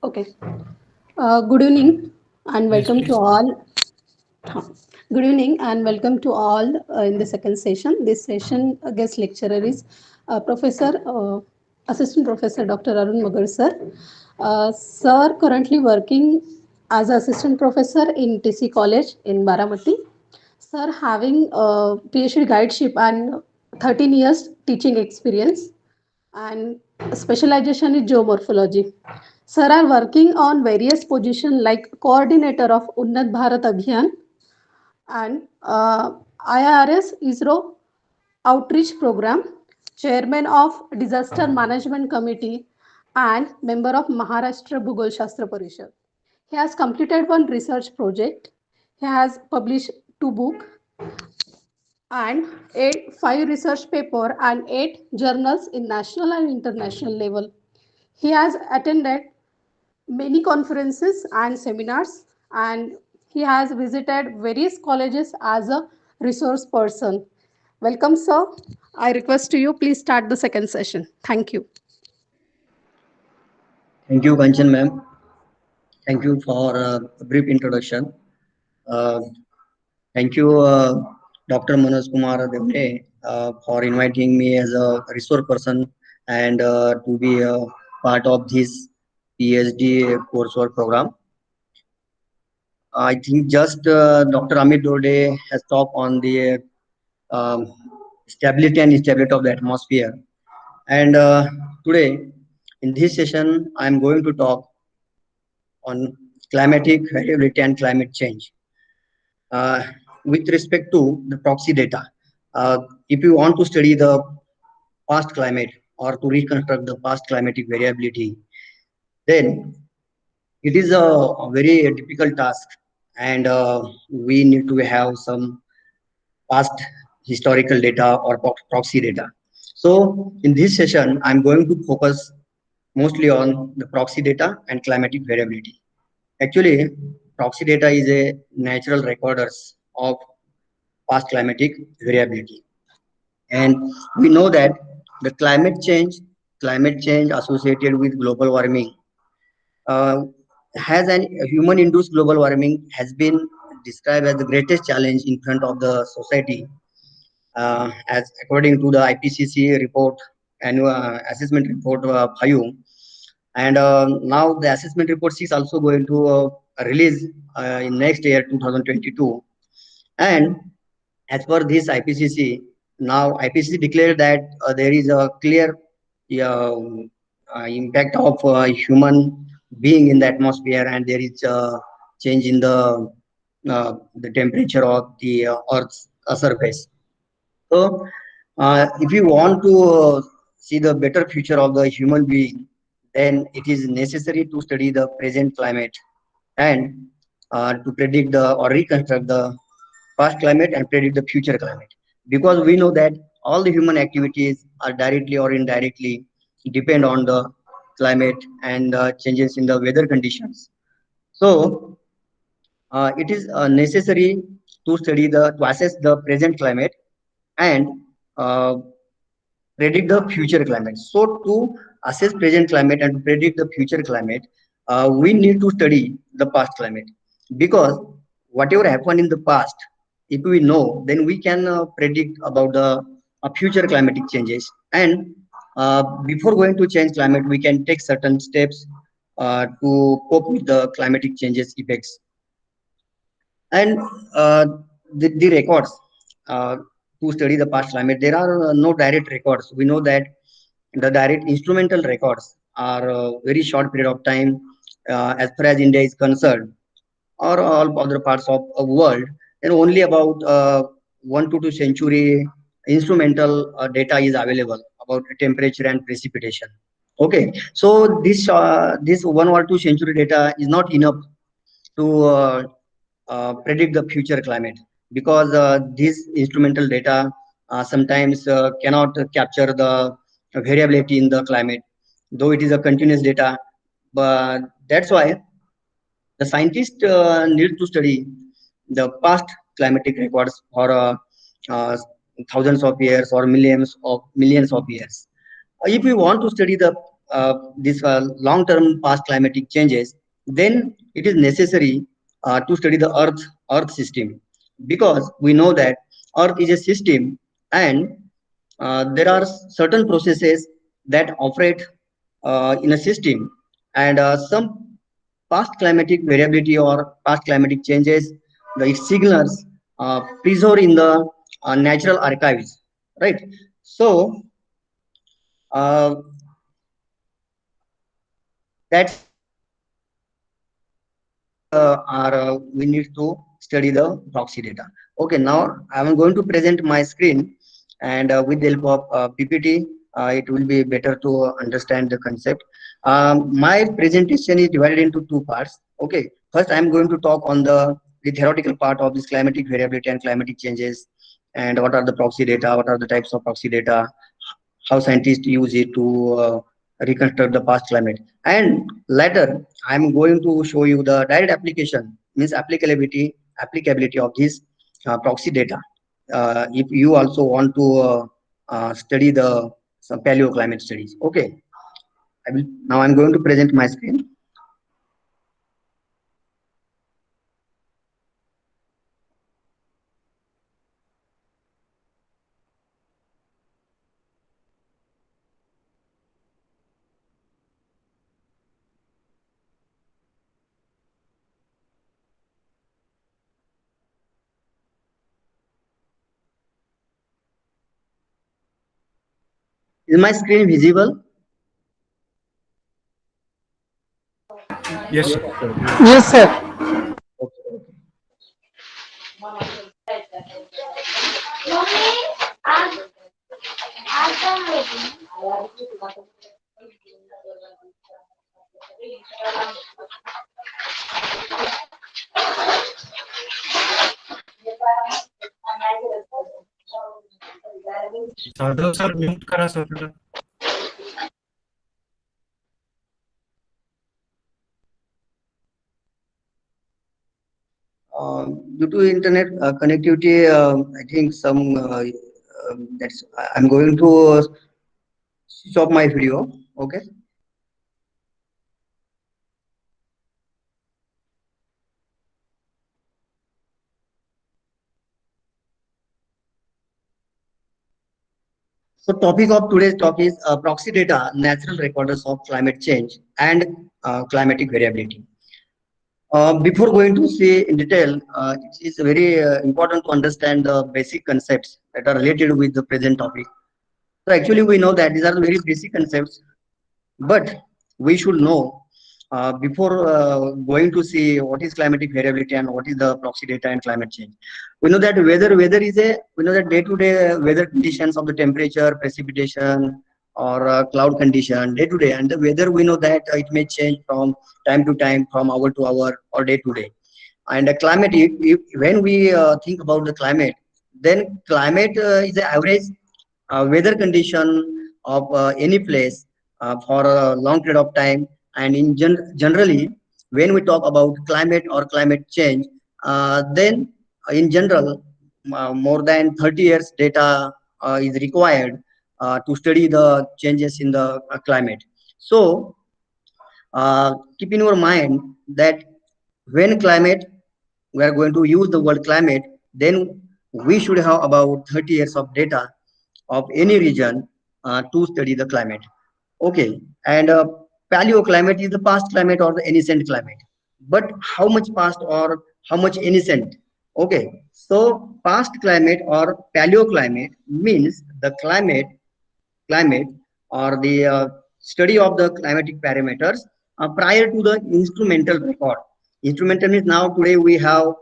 Okay. Good evening and Yes, welcome to please. all. Huh. Good evening and welcome to all in the second session. This session guest lecturer is Assistant Professor Dr. Arun Magar sir. Sir currently working as Assistant Professor in TC College in Baramati. Sir having PhD guideship and 13 years teaching experience and specialization in geomorphology. Sir are working on various positions like coordinator of Unnat Bharat Abhiyan and IRS ISRO outreach program, chairman of disaster management committee and member of Maharashtra Bhugol Shastra Parishad. He has completed one research project. He has published two books and five research paper and eight journals in national and international level. He has attended many conferences and seminars and he has visited various colleges as a resource person. Welcome, sir. I request to you, please start the second session. Thank you. Thank you, Kanchan ma'am. Thank you for a brief introduction. Uh, Thank you, Dr. Manojkumar for inviting me as a resource person and to be a part of this PhD coursework program. I think just Dr. Amit Dode has talked on the um, stability and instability of the atmosphere. And today, in this session, I am going to talk on climatic variability and climate change. uh, with respect to the proxy data. If you want to study the past climate or to reconstruct the past climatic variability, then it is a very difficult task, and we need to have some past historical data or proxy data. So, in this session, I'm going to focus mostly on the proxy data and climatic variability. Actually, proxy data is a natural recorders of past climatic variability. And we know that the climate change associated with global warming, uh, has an human induced global warming has been described as the greatest challenge in front of the society, as according to the IPCC report, annual assessment report 5. And now the assessment report 6 also going to release in next year 2022. And as per this IPCC, now IPCC declared that there is a clear uh, impact of human being in the atmosphere, and there is a change in the temperature of the Earth's surface. So, if you want to see the better future of the human being, then it is necessary to study the present climate and to predict the or reconstruct the past climate and predict the future climate, because we know that all the human activities are directly or indirectly depend on the climate and changes in the weather conditions. So it is necessary to study the to assess the present climate and uh, predict the future climate. So to assess present climate and to predict the future climate, we need to study the past climate, because whatever happened in the past, if we know, then we can predict about the future climatic changes. And before going to change climate, we can take certain steps to cope with the climatic changes effects. And the records, uh, to study the past climate, there are no direct records. We know that the direct instrumental records are very short period of time, as far as India is concerned, or all other parts of world. And only about 1 to 2 century instrumental data is available about temperature and precipitation. Okay, so this 1 or 2 century data is not enough to predict the future climate, because this instrumental data sometimes cannot capture the variability in the climate, though it is a continuous data. But that's why the scientists need to study the past climatic records for uh, thousands of years or millions of years. If we want to study the this long-term past climatic changes, then it is necessary to study the Earth system, because we know that Earth is a system, and there are certain processes that operate in a system, and some past climatic variability or past climatic changes, the signals preserved in the natural archives, right? So uh, that's we need to study the proxy data. Okay, now I'm going to present my screen, and with the help of PPT, it will be better to understand the concept. My presentation is divided into two parts. Okay, first I'm going to talk on the theoretical part of this climatic variability and climatic changes, and what are the proxy data, what are the types of proxy data, how scientists use it to reconstruct the past climate. And later, I'm going to show you the direct application, means applicability of this proxy data. If you also want to study the some paleoclimate studies. Okay, now I'm going to present my screen. Is my screen visible? Yes, sir. Yes, sir. Okay. Jadhav sir mute करा sir. Due to internet connectivity, I think some that's I'm going to switch off my video. Okay. So topic of today's talk is proxy data, natural recorders of climate change and climatic variability. Before going to see in detail, it is very important to understand the basic concepts that are related with the present topic. So actually, we know that these are the very basic concepts, but we should know before going to see what is climatic variability and what is the proxy data and climate change. We know that weather is a we know that day-to-day weather conditions of the temperature, precipitation, or cloud condition day to day, and the weather we know that it may change from time to time, from hour to hour, or day to day. And the climate, if when we think about the climate, then climate is the average weather condition of any place for a long period of time. And generally, when we talk about climate or climate change, then in general, more than 30 years data is required to study the changes in the climate. So keep in your mind that when climate we are going to use the word climate, then we should have about 30 years of data of any region to study the climate. Okay, and paleoclimate is the past climate or the ancient climate. But how much past or how much ancient? Okay, so past climate or paleoclimate means the climate or the study of the climatic parameters prior to the instrumental record. Instrumental means now today we have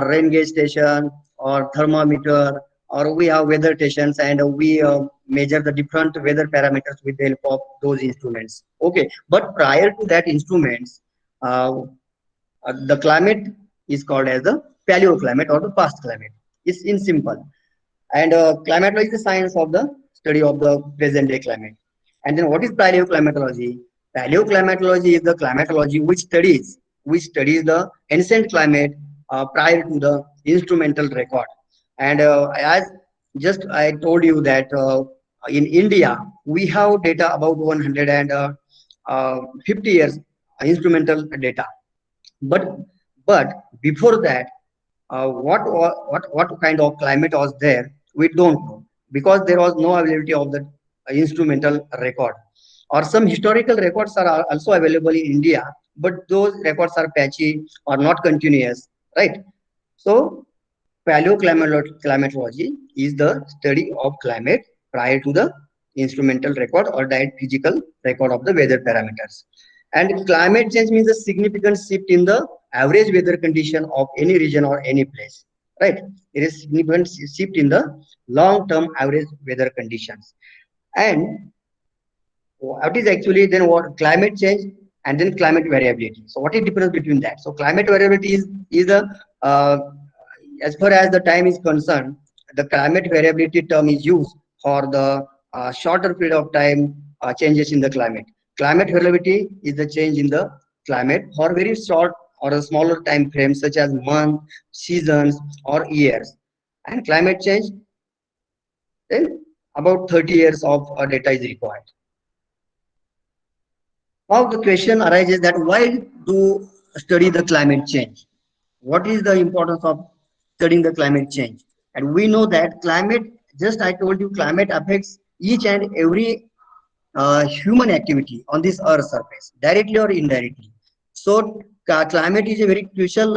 rain gauge station or thermometer, or we have weather stations, and we measure the different weather parameters with the help of those instruments. Okay, but prior to that instruments, uh, the climate is called as the paleoclimate or the past climate. It's in simple. And climatology is the science of the study of the present day climate. And then what is paleoclimatology? Paleoclimatology is the climatology which studies the ancient climate prior to the instrumental record. And as just I told you that in India, we have data about 150 years instrumental data. But before that, what kind of climate was there? We don't know because there was no availability of the instrumental record. Or some historical records are also available in India, but those records are patchy or not continuous, right? So paleoclimatology is the study of climate prior to the instrumental record or direct physical record of the weather parameters. And climate change means a significant shift in the average weather condition of any region or any place. Right? It is significant shift in the long-term average weather conditions. And what is actually then what climate change and then climate variability? So what is the difference between that? So climate variability is a uh, as far as the time is concerned, the climate variability term is used for the shorter period of time changes in the climate. Climate variability is the change in the climate for very short or a smaller time frame, such as months, seasons, or years. And climate change, then about 30 years of data is required. Now the question arises that why do study the climate change? What is the importance of studying the climate change? And we know that climate, just I told you, climate affects each and every human activity on this earth surface, directly or indirectly. So climate is a very crucial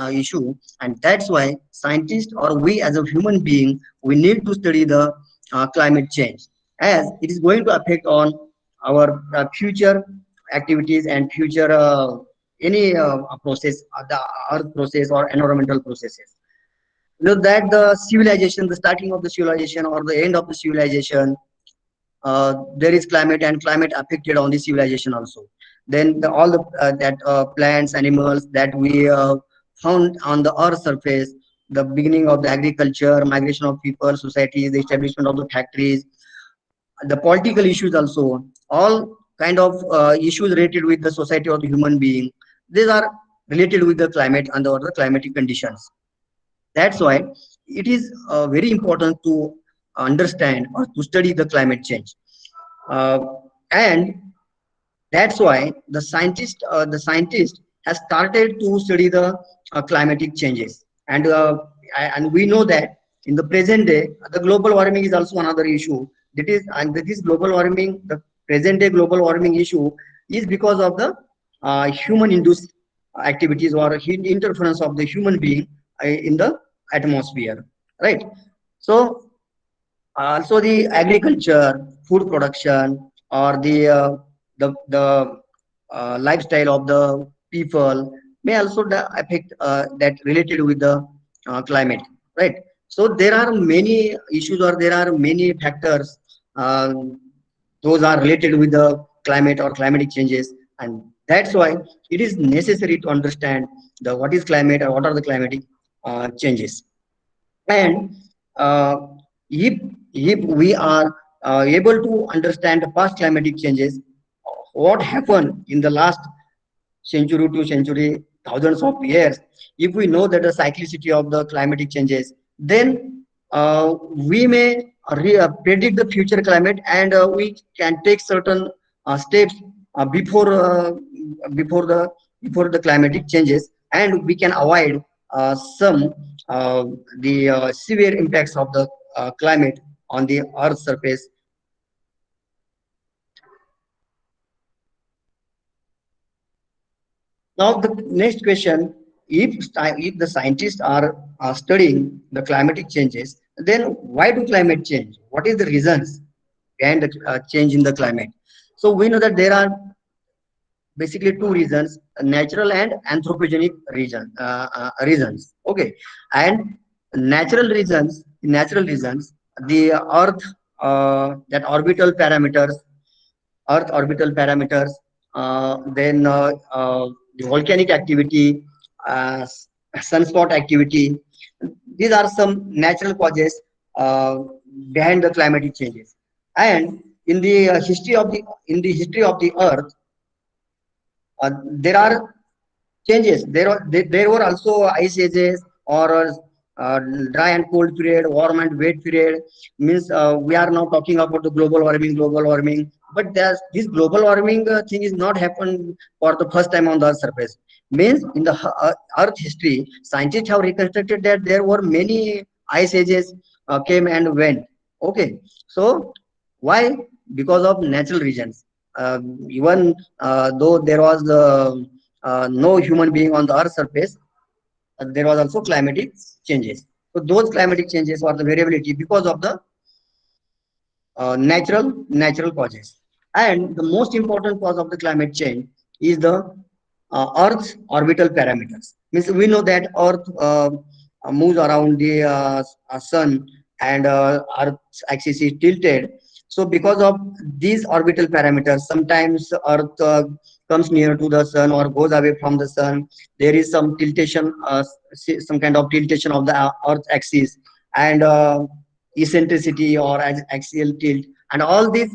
issue, and that's why scientists or we as a human being, we need to study the climate change, as it is going to affect on our future activities and future any process, the earth process or environmental processes. You know that the civilization, the starting of the civilization or the end of the civilization, there is climate and climate affected on the civilization also. Then all the that plants, animals that we found on the earth surface, the beginning of the agriculture, migration of people, societies, the establishment of the factories, the political issues also, all kind of issues related with the society or the human being, these are related with the climate and the climatic conditions. That's why it is very important to understand or to study the climate change. Uh, and that's why the scientist has started to study the climatic changes. And we know that in the present day, the global warming is also another issue. That is, and this global warming, the present day global warming issue is because of the human induced activities or interference of the human being in the atmosphere, right? So also the agriculture, food production, or the lifestyle of the people may also affect that related with the climate, right? So there are many issues or there are many factors, uh, those are related with the climate or climatic changes, and that's why it is necessary to understand the what is climate or what are the climatic changes. And uh, if we are able to understand the past climatic changes, what happened in the last century to century, thousands of years, if we know that the cyclicity of the climatic changes, then we may predict the future climate, and we can take certain steps before the before the climatic changes, and we can avoid some the severe impacts of the climate on the earth surface. Now the next question, if the scientists are studying the climatic changes, then why do climate change? What is the reasons behind the change in the climate? So we know that there are basically two reasons: natural and anthropogenic reasons. Okay, and natural reasons, the earth, that orbital parameters, then the volcanic activity, uh, sunspot activity. These are some natural causes behind the climatic changes. And in the history of the earth, there are changes. There were also ice ages or uh, dry and cold period, warm and wet period. Means we are now talking about the global warming, global warming. But there's this global warming thing is not happened for the first time on the Earth's surface. Means in the Earth history, scientists have reconstructed that there were many ice ages came and went. Okay, so why? Because of natural reasons. Even though there was no human being on the Earth's surface, there was also climatic changes. So those climatic changes or the variability because of the natural causes. And the most important cause of the climate change is the Earth's orbital parameters. Means we know that Earth moves around the sun, and Earth's axis is tilted. So because of these orbital parameters, sometimes Earth comes near to the sun or goes away from the sun. There is some tiltation, some kind of tiltation of the Earth axis, and eccentricity or axial tilt, and all these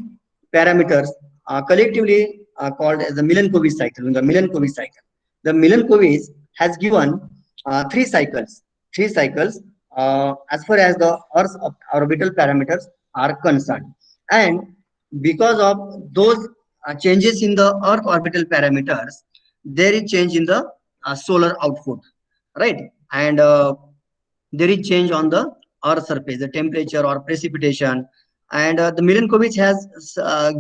parameters are collectively called as the Milankovitch cycle. The Milankovitch has given three cycles. As far as the Earth's orbital parameters are concerned, and because of those changes in the Earth orbital parameters, there is change in the solar output, right? And there is change on the Earth surface, the temperature or precipitation. And the Milankovitch has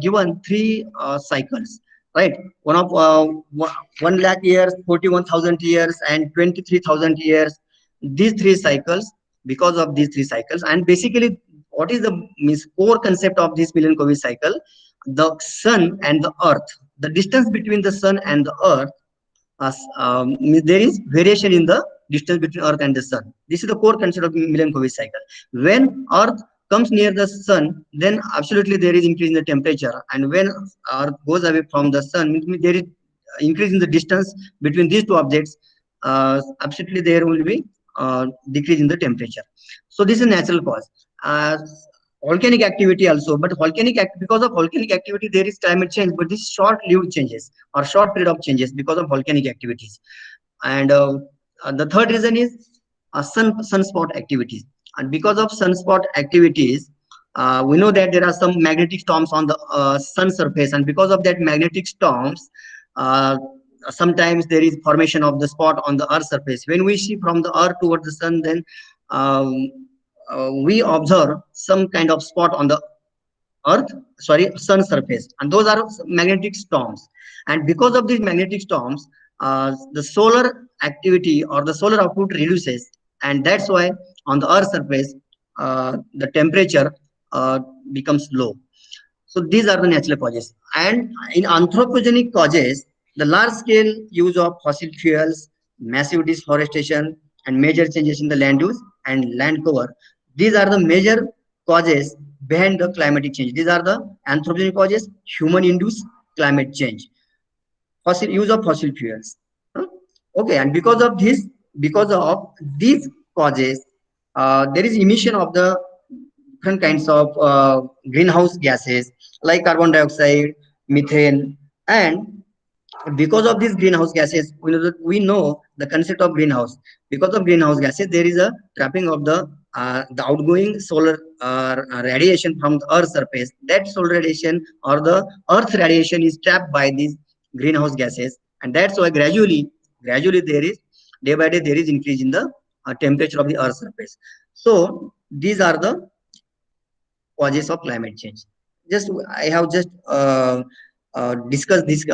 given three cycles, right? One of 1 lakh years, 41,000 years, and 23,000 years. These three cycles, because of these three cycles, and basically, what is the means core concept of this Milankovitch cycle? The sun and the Earth, the distance between the sun and the Earth, there is variation in the distance between Earth and the Sun. This is the core concept of Milankovitch cycle. When Earth comes near the Sun, then absolutely there is increase in the temperature, and when Earth goes away from the Sun, there is increase in the distance between these two objects. Absolutely, there will be decrease in the temperature. So this is natural cause. Volcanic activity also, but because of volcanic activity there is climate change, but this short-lived changes or short period of changes because of volcanic activities. And the third reason is sunspot activities, and because of sunspot activities, we know that there are some magnetic storms on the sun surface, and because of that magnetic storms, uh, sometimes there is formation of the spot on the Earth surface. When we see from the Earth towards the sun, then um, we observe some kind of spot on the Earth, sorry, sun surface, and those are magnetic storms. And because of these magnetic storms, the solar activity or the solar output reduces, and that's why on the Earth surface, the temperature uh, becomes low. So these are the natural causes. And in anthropogenic causes, the large scale use of fossil fuels, massive deforestation, and major changes in the land use and land cover. These are the major causes behind the climatic change. These are the anthropogenic causes, human induced climate change, fossil use of fossil fuels. Huh? Okay, and because of these causes, there is emission of the different kinds of greenhouse gases like carbon dioxide, methane, and because of these greenhouse gases, we know the concept of greenhouse. Because of greenhouse gases, there is a trapping of the outgoing solar radiation from the Earth's surface. That solar radiation or the Earth radiation is trapped by these greenhouse gases, and that's why gradually there is day by day there is increase in the temperature of the Earth's surface. So these are the causes of climate change. Just I have just discussed this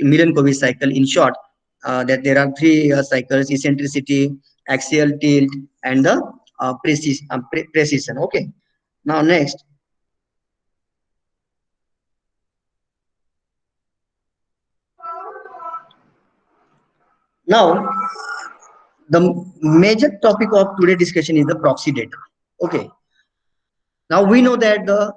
Milankovitch cycle in short. That there are three cycles: eccentricity, axial tilt, and the precision. Okay. Now next, now the major topic of today discussion is the proxy data. Okay. Now we know that the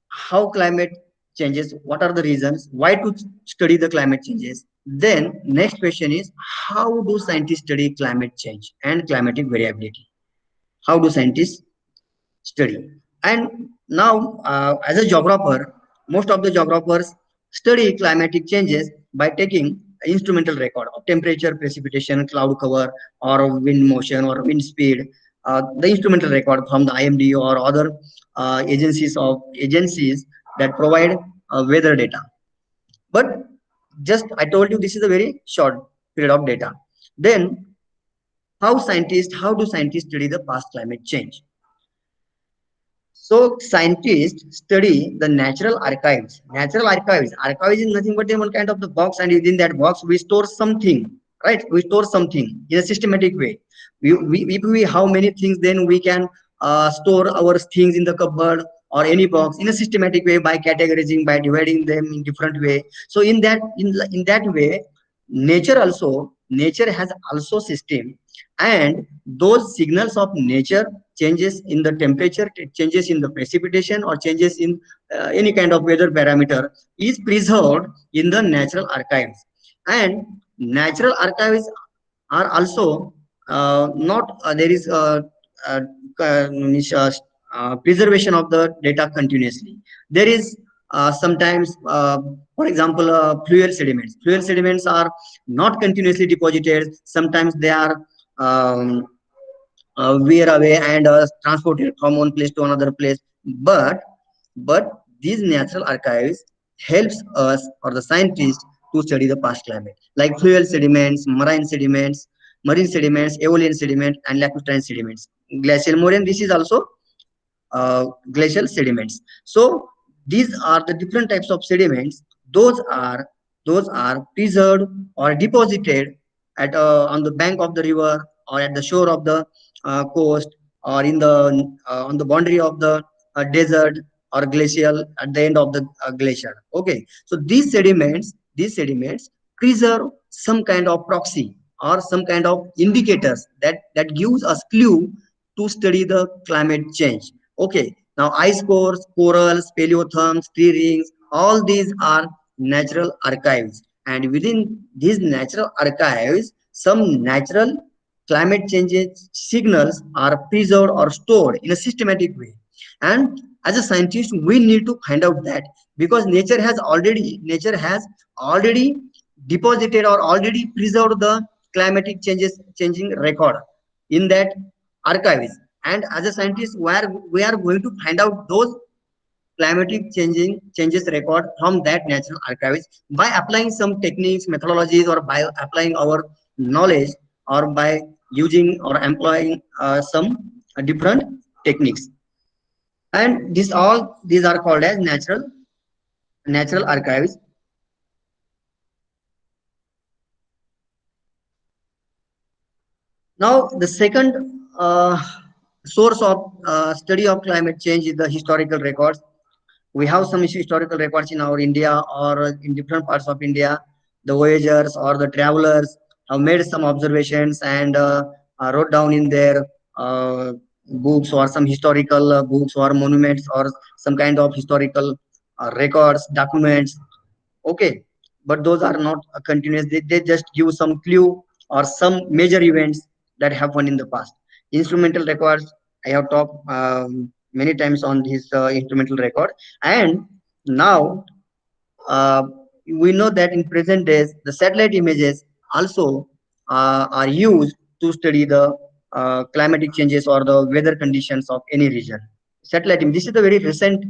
how climate changes, what are the reasons, why to study the climate changes. Then next question is, how do scientists study climate change and climatic variability? How do scientists study? And now, as a geographer, most of the geographers study climatic changes by taking instrumental record of temperature, precipitation, cloud cover, or wind motion or wind speed. the instrumental record from the IMD or other agencies that provide weather data. But just I told you this is a very short period of data. Then how do scientists study the past climate change? So scientists study the natural archives. Natural archives is nothing but one kind of the box, and within that box we store something, right? We store something in a systematic way. If we how many things, then we can store our things in the cupboard or any box in a systematic way by categorizing, by dividing them in different way. So in that way, nature has also system, and those signals of nature, changes in the temperature, changes in the precipitation, or changes in any kind of weather parameter, is preserved in the natural archives. And natural archives are also not there is uh, means, preservation of the data continuously. There is sometimes for example fluid sediments are not continuously deposited. Sometimes they are um, wear away and transported from one place to another place. But but these natural archives helps us or the scientists to study the past climate, like fluid sediments, marine sediments, aeolian sediment, and lacustrine sediments, glacial moraine. This is also glacial sediments. So these are the different types of sediments. Those are preserved or deposited at on the bank of the river, or at the shore of the coast, or in the on the boundary of the desert, or glacial at the end of the glacier. Okay, so these sediments preserve some kind of proxy or some kind of indicators that gives us clue to study the climate change. Okay, now ice cores, corals, paleotherms, tree rings, all these are natural archives. And within these natural archives, some natural climate changes signals are preserved or stored in a systematic way. And as a scientist, we need to find out that, because nature has already deposited or already preserved the climatic changes changing record in that archives. And as a scientist, where we are going to find out those climatic changing changes record from that natural archives by applying some techniques, methodologies, or by applying our knowledge, or by using or employing some different techniques. And these are called as natural archives. Now the second source of study of climate change is the historical records. We have some historical records in our India or in different parts of India. The voyagers or the travelers have made some observations and wrote down in their books, or some historical books or monuments, or some kind of historical records, documents. Okay, but those are not continuous. They just give some clue or some major events that happened in the past. Instrumental records, I have talked many times on this instrumental record. And now uh, we know that in present days the satellite images also are used to study the climatic changes or the weather conditions of any region. Satellite image, this is a very recent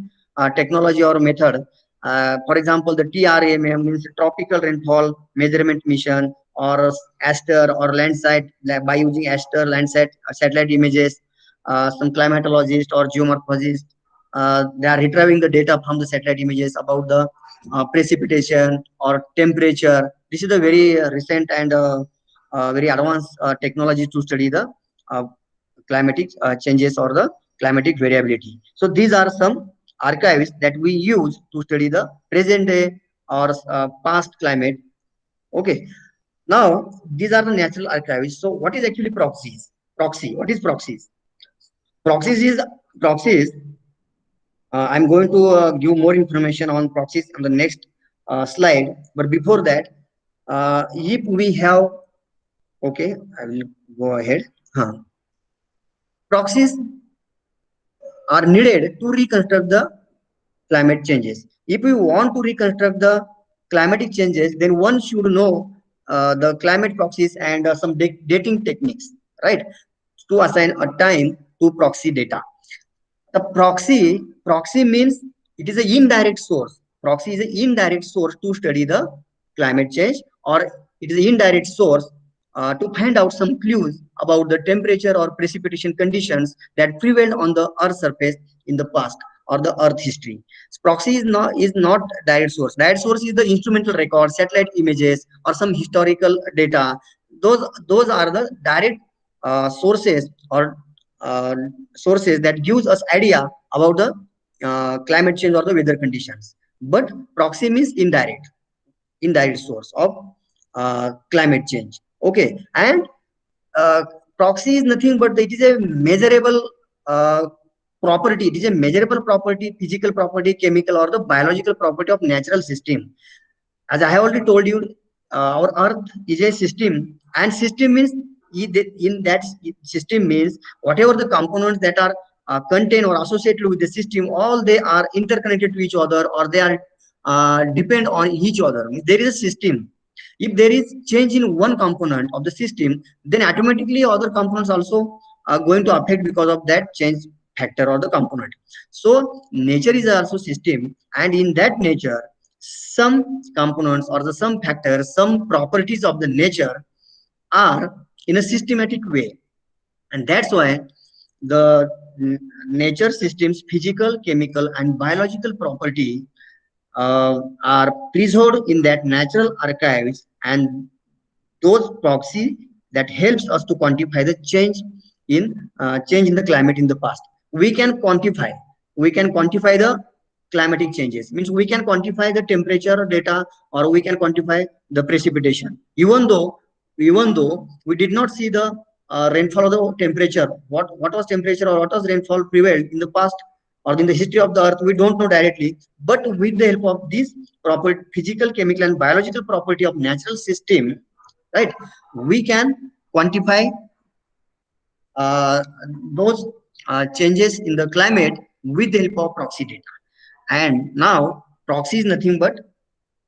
technology or method. For example, the TRAM means tropical rainfall measurement mission, or aster or landsat, by using aster landsat satellite images. Some climatologists or geomorphologists, they are retrieving the data from the satellite images about the precipitation or temperature. This is a very recent and very advanced technology to study the uh, climatic changes or the climatic variability. So these are some archives that we use to study the present day or past climate. Okay. Now these are the natural archives. So what is actually proxies? Proxy. What is proxies? Proxies is proxies. I'm going to give more information on proxies on the next slide. But before that, if we have, okay, I will go ahead. Huh. Proxies are needed to reconstruct the climate changes. If we want to reconstruct the climatic changes, then one should know the climate proxies and some dating techniques, right? to assign a time to proxy data. The proxy means it is an indirect source. Proxy is an indirect source to study the climate change, or it is an indirect source to find out some clues about the temperature or precipitation conditions that prevailed on the Earth's surface in the past or the Earth history. So proxy is not direct source. Direct source is the instrumental record, satellite images, or some historical data. Those are the direct sources or uh, sources that gives us idea about the climate change or the weather conditions. But proxy means indirect source of climate change. Okay, and uh, proxy is nothing but it is a measurable uh, property. It is a measurable property, physical property, chemical or the biological property of natural system. As I have already told you, our Earth is a system, and system means in that system means whatever the components that are contained or associated with the system, all they are interconnected to each other, or they are depend on each other. There is a system. If there is change in one component of the system, then automatically other components also are going to affect because of that change factor or the component. So nature is also system, and in that nature some components or the some factors, some properties of the nature are in a systematic way, and that's why the nature systems physical, chemical and biological property are preserved in that natural archives, and those proxy that helps us to quantify the change in the climate in the past. We can quantify the climatic changes, means we can quantify the temperature data, or we can quantify the precipitation, even though we did not see the rainfall or the temperature, what was temperature or what was rainfall prevailed in the past or in the history of the earth, we don't know directly. But with the help of this proper physical, chemical and biological property of natural system, right, we can quantify uh, those changes in the climate with the help of proxy data. And now proxy is nothing but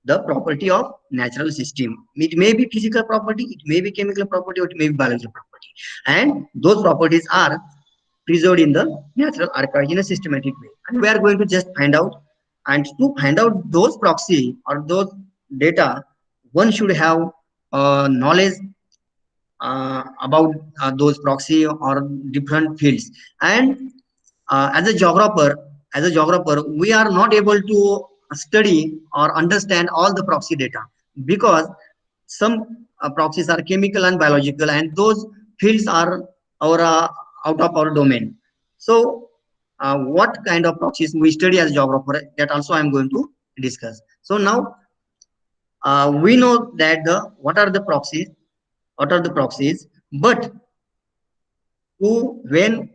the property of natural system. It may be physical property, it may be chemical property, or it may be biological property, and those properties are preserved in the natural archive in a systematic way, and we are going to just find out. And to find out those proxy or those data, one should have knowledge about those proxy or different fields. And as a geographer we are not able to study or understand all the proxy data, because some proxies are chemical and biological, and those fields are our out of our domain. So what kind of proxies we study as a geographer, that also I am going to discuss. So now we know that the what are the proxies, but when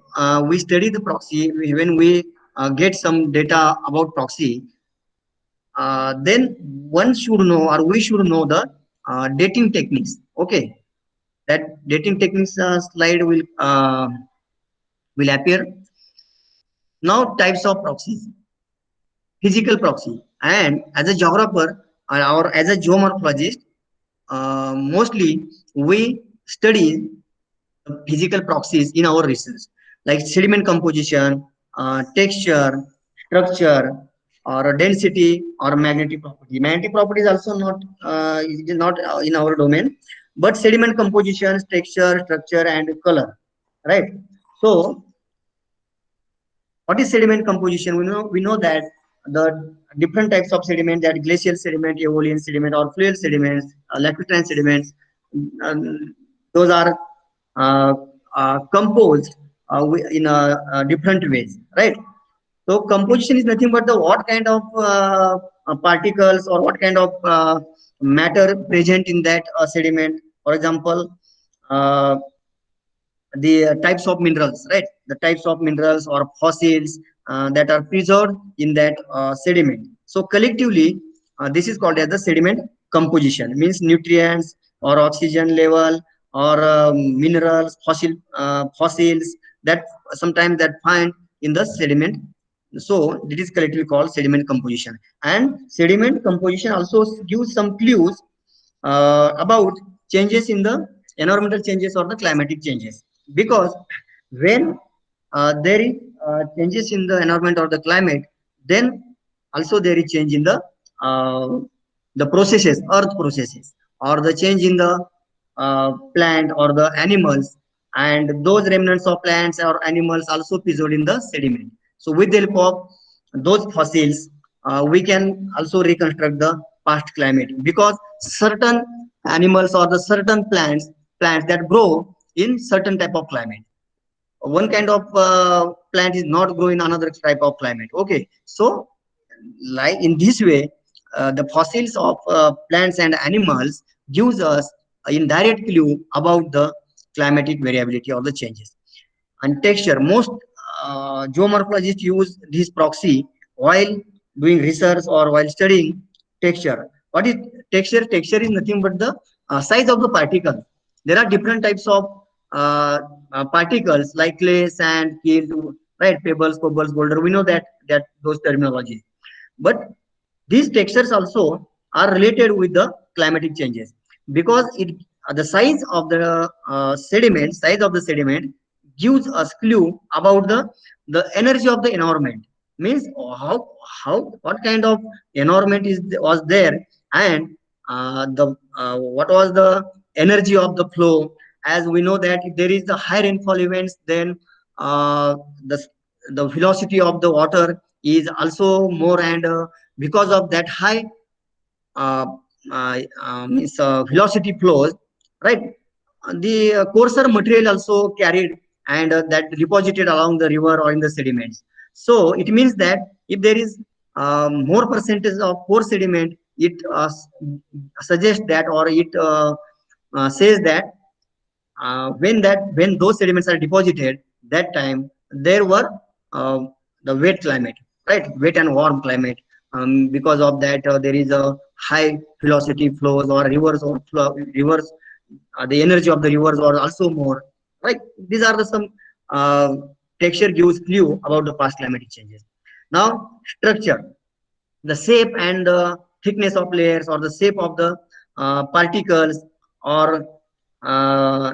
we study the proxy, when we get some data about proxy, then one should know, or we should know the dating techniques. Okay, that dating techniques slide will appear. Now types of proxies: physical proxy, and as a geographer or as a geomorphologist, mostly we study physical proxies in our research, like sediment composition, texture, structure, or density, or magnetic property. Magnetic property is also not in our domain, but sediment composition, texture, structure, and color. Right. So, what is sediment composition? We know that the different types of sediment, that glacial sediment, aeolian sediment, or fluvial sediments, lacustrine sediments, um, those are uh, composed in different ways, right? So composition is nothing but the what kind of particles or what kind of matter present in that sediment. For example, uh, the types of minerals, right? The types of minerals or fossils that are preserved in that sediment. So collectively, this is called as the sediment composition. Means nutrients or oxygen level or minerals, fossils that sometimes that find in the sediment. So it is collectively called sediment composition. And sediment composition also gives some clues about changes in the environmental changes or the climatic changes. because when there is changes in the environment or the climate, then also there is change in uh, the processes, earth processes, or the change in the plant or the animals, and those remnants of plants or animals also preserved in the sediment. So with the help of those fossils, we can also reconstruct the past climate, because certain animals or the certain plants that grow in certain type of climate, one kind of plant is not growing in another type of climate. Okay, so like in this way, the fossils of plants and animals gives us a indirect clue about the climatic variability or the changes. And texture, most geomorphologists use this proxy while doing research or while studying texture. What is texture? Texture is nothing but the size of the particle. There are different types of particles like clay, sand, keel, right, pebbles, cobbles, boulder. We know that those terminologies, but these textures also are related with the climatic changes, because it the size of the sediment gives us clue about the energy of the environment. Means how what kind of environment was there, and the what was the energy of the flow. As we know that if there is the high rainfall events, then uh, the the velocity of the water is also more, and because of that high uh, means velocity flows, right, the coarser material also carried, and that deposited along the river or in the sediments. So it means that if there is more percentage of coarse sediment, it suggests that, or it says that when those sediments are deposited, that time there were uh, the wet climate, right, wet and warm climate. Because of that, there is a high velocity flows or rivers, the energy of the rivers are also more, right. These are the some uh, texture gives clue about the past climatic changes. Now structure, the shape and the thickness of layers, or the shape of the particles, or uh,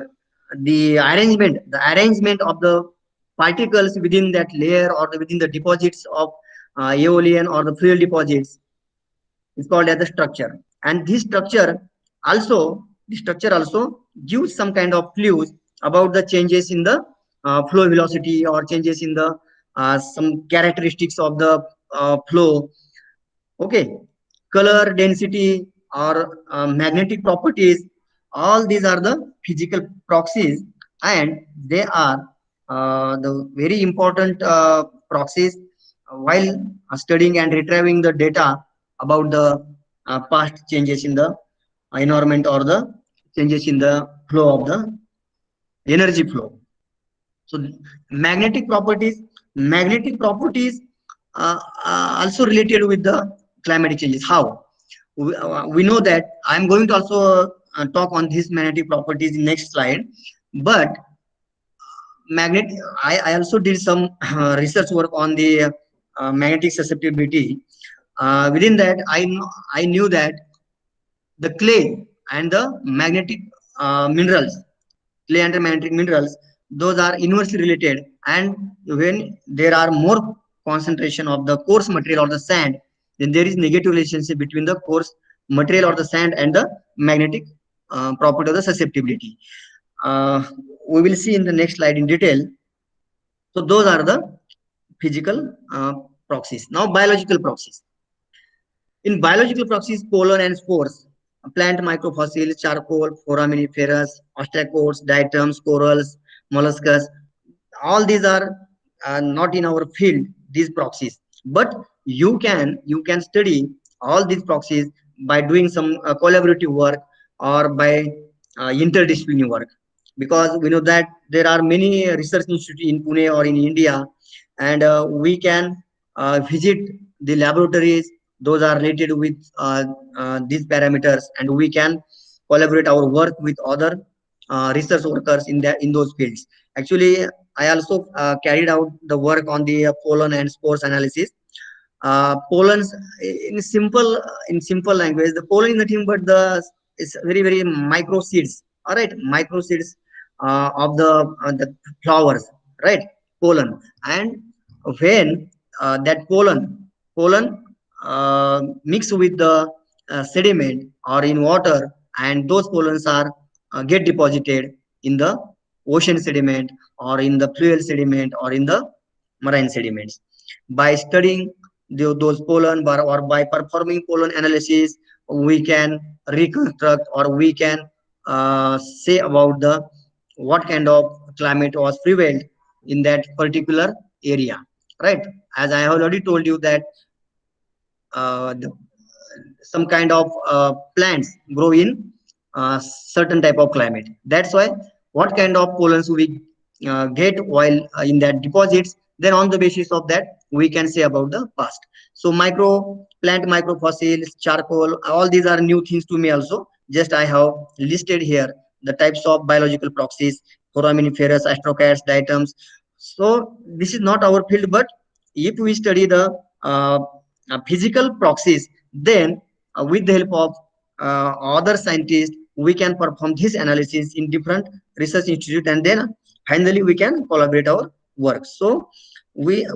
the arrangement of the particles within that layer, or within the deposits of aeolian or the fuel deposits, is called as the structure. And this structure also gives some kind of clues about the changes in the flow velocity, or changes in the some characteristics of the flow. Okay, color density, or magnetic properties, all these are the physical proxies, and they are the very important proxies while studying and retrieving the data about the past changes in the environment, or the changes in the flow of the energy flow. So magnetic properties also related with the climatic changes. How? We know that I'm going to also talk on these magnetic properties in next slide. But magnet, I also did some research work on the magnetic susceptibility. Within that, I knew that the clay and the magnetic minerals, clay and magnetic minerals, those are inversely related. And when there are more concentration of the coarse material or the sand, then there is negative relationship between the coarse material or the sand and the magnetic property of the susceptibility. uh, we will see in the next slide in detail. So those are the physical proxies. Now biological proxies. In biological proxies, pollen and spores, plant microfossils, charcoal, foraminiferous, ostracods, diatoms, corals, molluscus, all these are not in our field, these proxies. But you can study all these proxies by doing some collaborative work, or by interdisciplinary work, because we know that there are many research institutes in Pune or in India, and we can visit the laboratories, those are related with these parameters, and we can collaborate our work with other research workers in those fields. Actually, I also carried out the work on the pollen and spores analysis. Pollens, in simple language, the pollen is nothing but the, it's very micro seeds. All right, micro seeds of the flowers, right? Pollen. And when that pollen mix with the sediment or in water, and those pollens are get deposited in the ocean sediment or in the fluid sediment or in the marine sediments. By studying those pollen or by performing pollen analysis, we can reconstruct or we can say about the what kind of climate was prevalent in that particular area, right? As I have already told you that the some kind of plants grow in certain type of climate. That's why what kind of pollens we get while in that deposits, then on the basis of that we can say about the past. So micro plant microfossils, charcoal, all these are new things to me also. Just I have listed here the types of biological proxies: foraminiferous, astrocytes, diatoms. So this is not our field, but if we study the physical proxies, then with the help of other scientists, we can perform this analysis in different research institute, and then finally we can collaborate our work. So we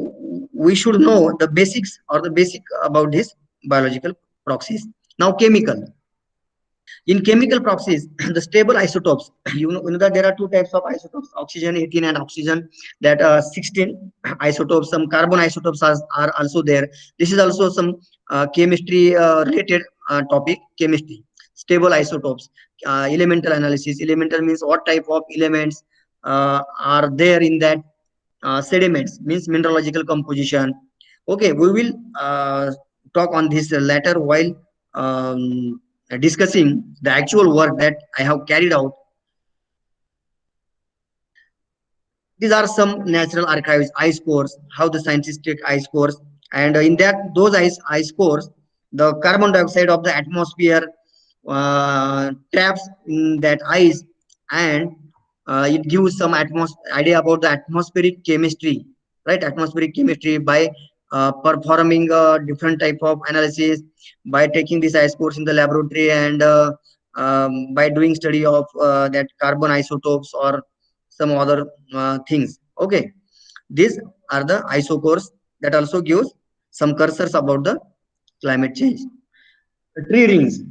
we should know the basics or the basic about this biological proxies. Now chemical. In chemical proxies, the stable isotopes, you know that there are two types of isotopes: oxygen 18 and oxygen that 16 isotopes. Some carbon isotopes are also there. This is also some chemistry related topic, chemistry. Stable isotopes, elemental analysis. Elemental means what type of elements are there in that sediments, means mineralogical composition. Okay, we will talk on this later while discussing the actual work that I have carried out. These are some natural archives, ice cores, how the scientists take ice cores, and in that those ice cores, the carbon dioxide of the atmosphere traps in that ice, and it gives some idea about the atmospheric chemistry, right? Atmospheric chemistry by performing different type of analysis, by taking these ice cores in the laboratory, and by doing study of that carbon isotopes or some other things. Okay, these are the isocores that also gives some cursors about the climate change. The tree rings.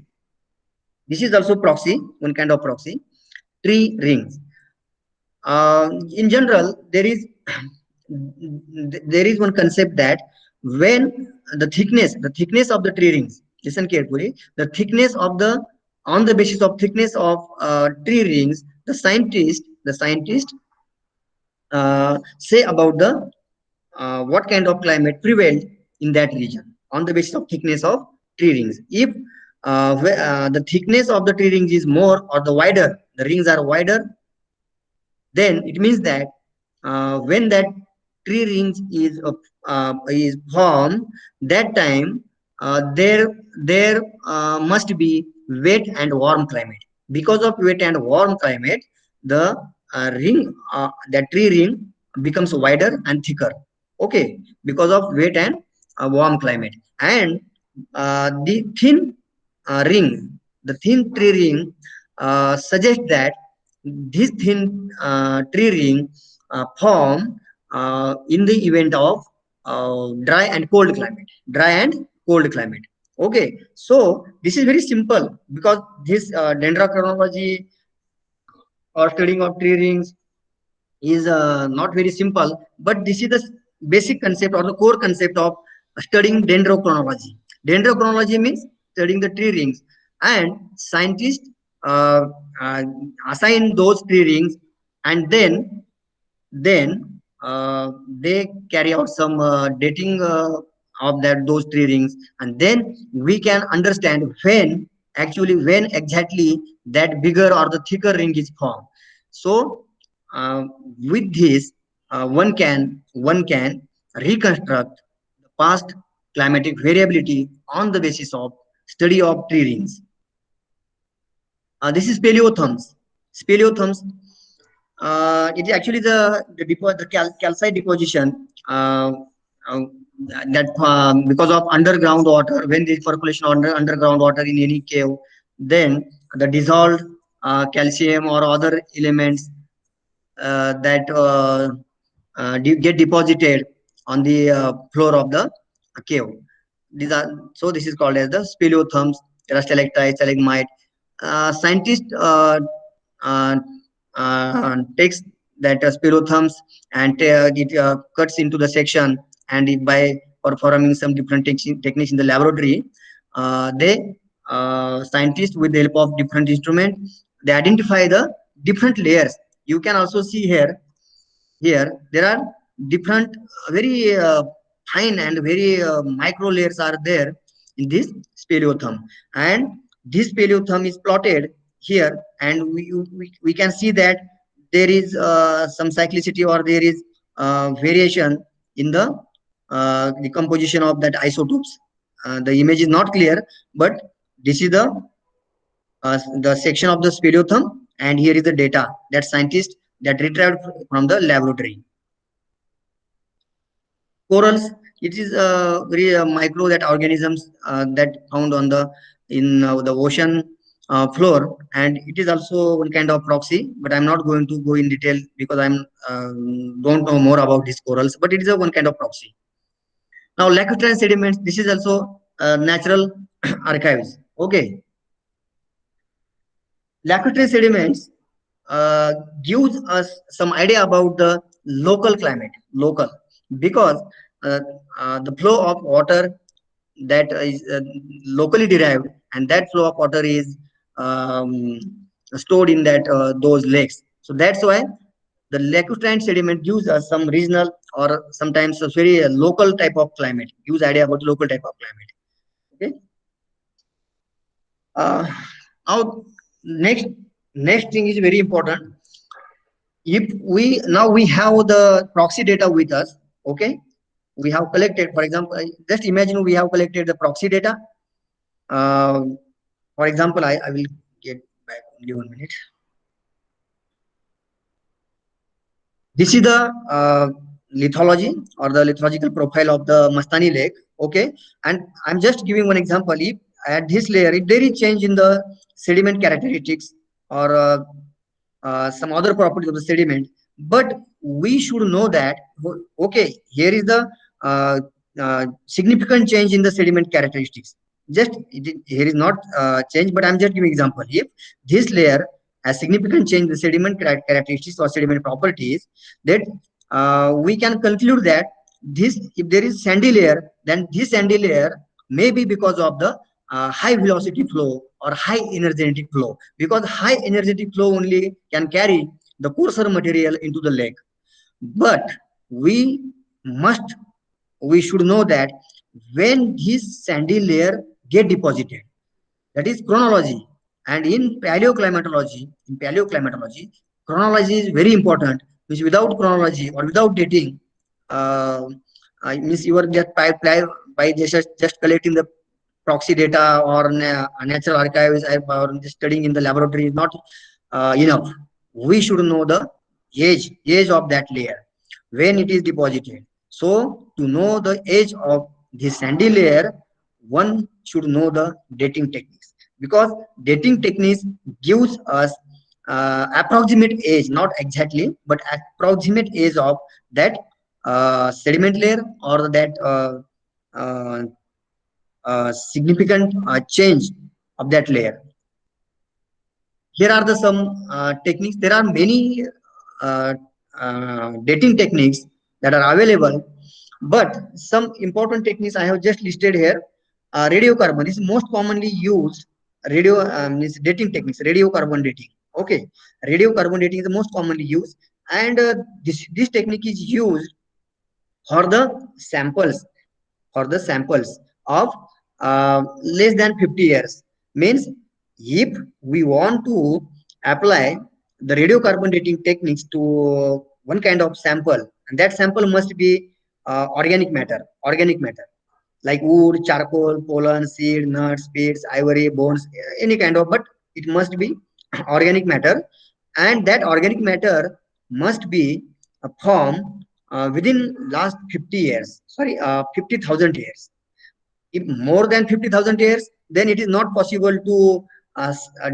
This is also proxy, one kind of proxy. Tree rings. In general, there is one concept that when the thickness of the tree rings. Listen carefully. The thickness of the On the basis of thickness of tree rings, the scientist say about the what kind of climate prevailed in that region on the basis of thickness of tree rings. If the thickness of the tree rings is more or the rings are wider, then it means that when that tree rings is formed, that time there must be wet and warm climate. Because of wet and warm climate, the that tree ring becomes wider and thicker. Okay, because of wet and warm climate. And the thin the thin tree ring suggests that this thin tree ring form in the event of dry and cold climate. Okay, so this is very simple because this dendrochronology or studying of tree rings is not very simple, but this is the basic concept or the core concept of studying dendrochronology. Dendrochronology means studying the tree rings, and scientists uh, uh, assign those tree rings, and then they carry out some dating of that those tree rings, and then we can understand when exactly that bigger or the thicker ring is formed. So uh, with this, one can reconstruct the past climatic variability on the basis of study of tree rings. This is speleothems. Speleothems. It is actually the calcite deposition uh, that because of underground water, when there is percolation underground water in any cave, then the dissolved calcium or other elements that get deposited on the floor of the cave. These are, so this is called as the speleothems, stalactite, stalagmite. Scientists uh, takes that speleothems and it cuts into the section, and by performing some different techniques in the laboratory, they scientists with the help of different instruments, they identify the different layers. You can also see here there are different very fine and very micro layers are there in this speleothem, and this speleothem is plotted here, and we can see that there is some cyclicity, or there is variation in the composition of that isotopes. The image is not clear, but this is the section of the speleothem, and here is the data that scientists that retrieved from the laboratory. Corals, it is very micro that organisms that found on the ocean floor, and it is also one kind of proxy, but I'm not going to go in detail because I'm don't know more about these corals, but it is a one kind of proxy. Now lacustrine sediments, this is also natural archives. Okay, lacustrine sediments uh, gives us some idea about the local climate, local, because uh, the flow of water that is locally derived, and that flow of water is um, stored in that those lakes. So that's why the lacustrine sediment gives us some regional or sometimes a very local type of climate. Gives idea about local type of climate. Okay. Uh, Now next thing is very important. If we have the proxy data with us, okay, we have collected, for example, just imagine we have collected the proxy data. uh, for example, I will get back only 1 minute. This is the lithology or the lithological profile of the Mastani lake. Okay, and I'm just giving one example. If at this layer, if there is change in the sediment characteristics, or some other properties of the sediment, but we should know that, okay, here is the significant change in the sediment characteristics. Just here is not change, but I'm just giving example. If this layer has significant change in the sediment characteristics or sediment properties, that we can conclude that this, if there is sandy layer, then this sandy layer may be because of the high velocity flow or high energetic flow, because high energetic flow only can carry the coarser material into the lake. But we must, we should know that when this sandy layer get deposited, that is chronology. And in paleoclimatology, chronology is very important, which without chronology or without dating, uh, I means you are just by just collecting the proxy data or natural archives or just studying in the laboratory is not enough. We should know the age of that layer when it is deposited. So to know the age of the sandy layer, one should know the dating techniques, because dating techniques gives us approximate age, not exactly, but approximate age of that sediment layer, or that uh, significant change of that layer. Here are the some techniques. There are many uh, dating techniques that are available, but some important techniques I have just listed here. Radiocarbon is most commonly used. Radio is dating techniques. Radiocarbon dating. Okay, radiocarbon dating is the most commonly used, and this technique is used for the samples, of less than 50 years. Means if we want to apply the radiocarbon dating techniques to one kind of sample, and that sample must be organic matter like wood, charcoal, pollen, seed, nuts, seeds, ivory, bones, any kind of, but it must be organic matter, and that organic matter must be formed within last 50 years. Sorry, 50,000 years. If more than 50,000 years, then it is not possible to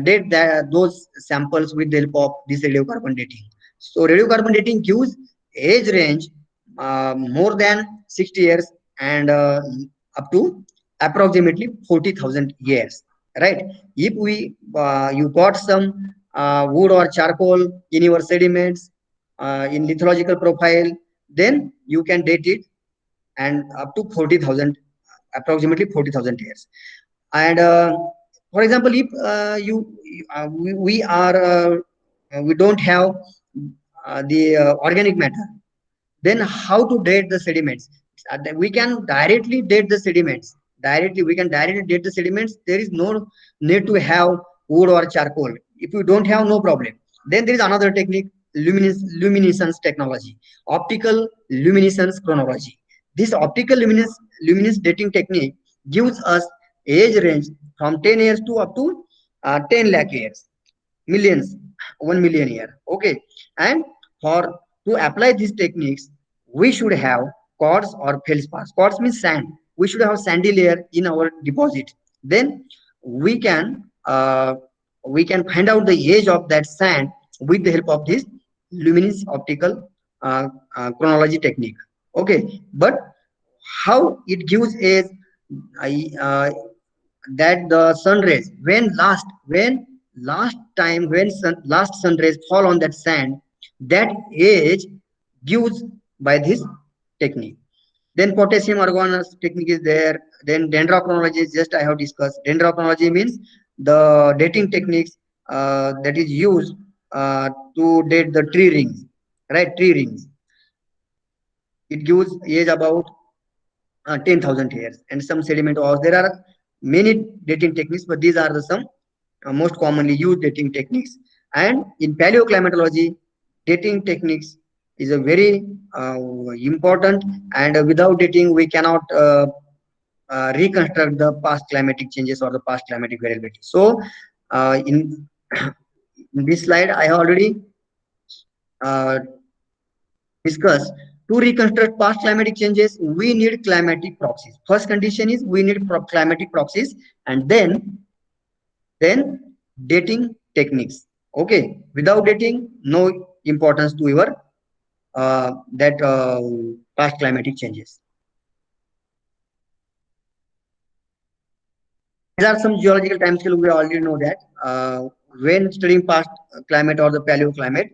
date those samples with the help of this radiocarbon dating. So radiocarbon dating gives age range more than 60 years and up to approximately 40,000 years, right? If you got some wood or charcoal in your sediments in lithological profile, then you can date it and up to 40,000, approximately 40,000 years. And for example, if we are we don't have the organic matter, then how to date the sediments? We can directly date the sediments. Directly, we can directly date the sediments. There is no need to have wood or charcoal. If you don't have, no problem. Then there is another technique, luminescence technology, optical luminescence chronology. This optical luminous dating technique gives us age range from 10 years to up to 10 lakh years, millions, 1 million year. Okay, and for to apply these techniques, we should have quartz or feldspar. Quartz means sand. We should have sandy layer in our deposit. Then we can find out the age of that sand with the help of this luminous optical chronology technique. Okay, but how it gives is uh, that the sun rays when last time when last sun rays fall on that sand, that age gives by this technique. Then potassium argonous technique is there. Then dendrochronology is just I have discussed. Dendrochronology means the dating techniques that is used to date the tree rings, right? Tree rings. It gives age about 10,000 years and some sediment ores. There are many dating techniques, but these are the some most commonly used dating techniques. And in paleoclimatology, dating techniques is a very important, and without dating, we cannot reconstruct the past climatic changes or the past climatic variability. So, in, in this slide, I have already uh, discussed to reconstruct past climatic changes, we need climatic proxies. First condition is we need climatic proxies, and then dating techniques. Okay, without dating, no importance to your that past climatic changes. These are some geological timescale. We already know that when studying past climate or the paleoclimate,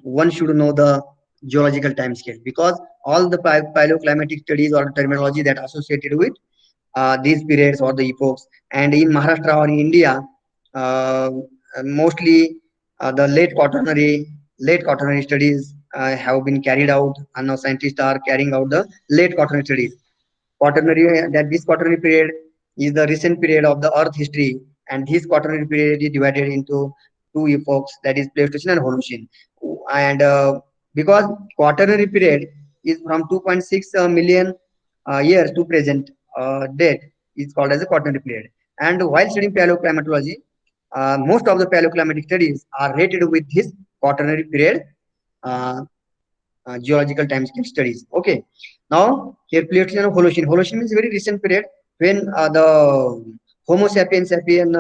one should know the geological timescale, because all the paleoclimatic studies or terminology that associated with these periods or the epochs. And in Maharashtra or in India, uh, mostly the late quaternary studies have been carried out, and now scientists are carrying out the late quaternary studies. This quaternary period is the recent period of the Earth history, and this quaternary period is divided into two epochs, that is Pleistocene and Holocene. And because quaternary period is from 2.6 million years to present date, is called as a quaternary period. And while studying paleoclimatology, most of the paleoclimatic studies are related with this quaternary period uh, geological timescale studies. Okay, now here Pleistocene and Holocene. Holocene is very recent period when the Homo sapiens sapien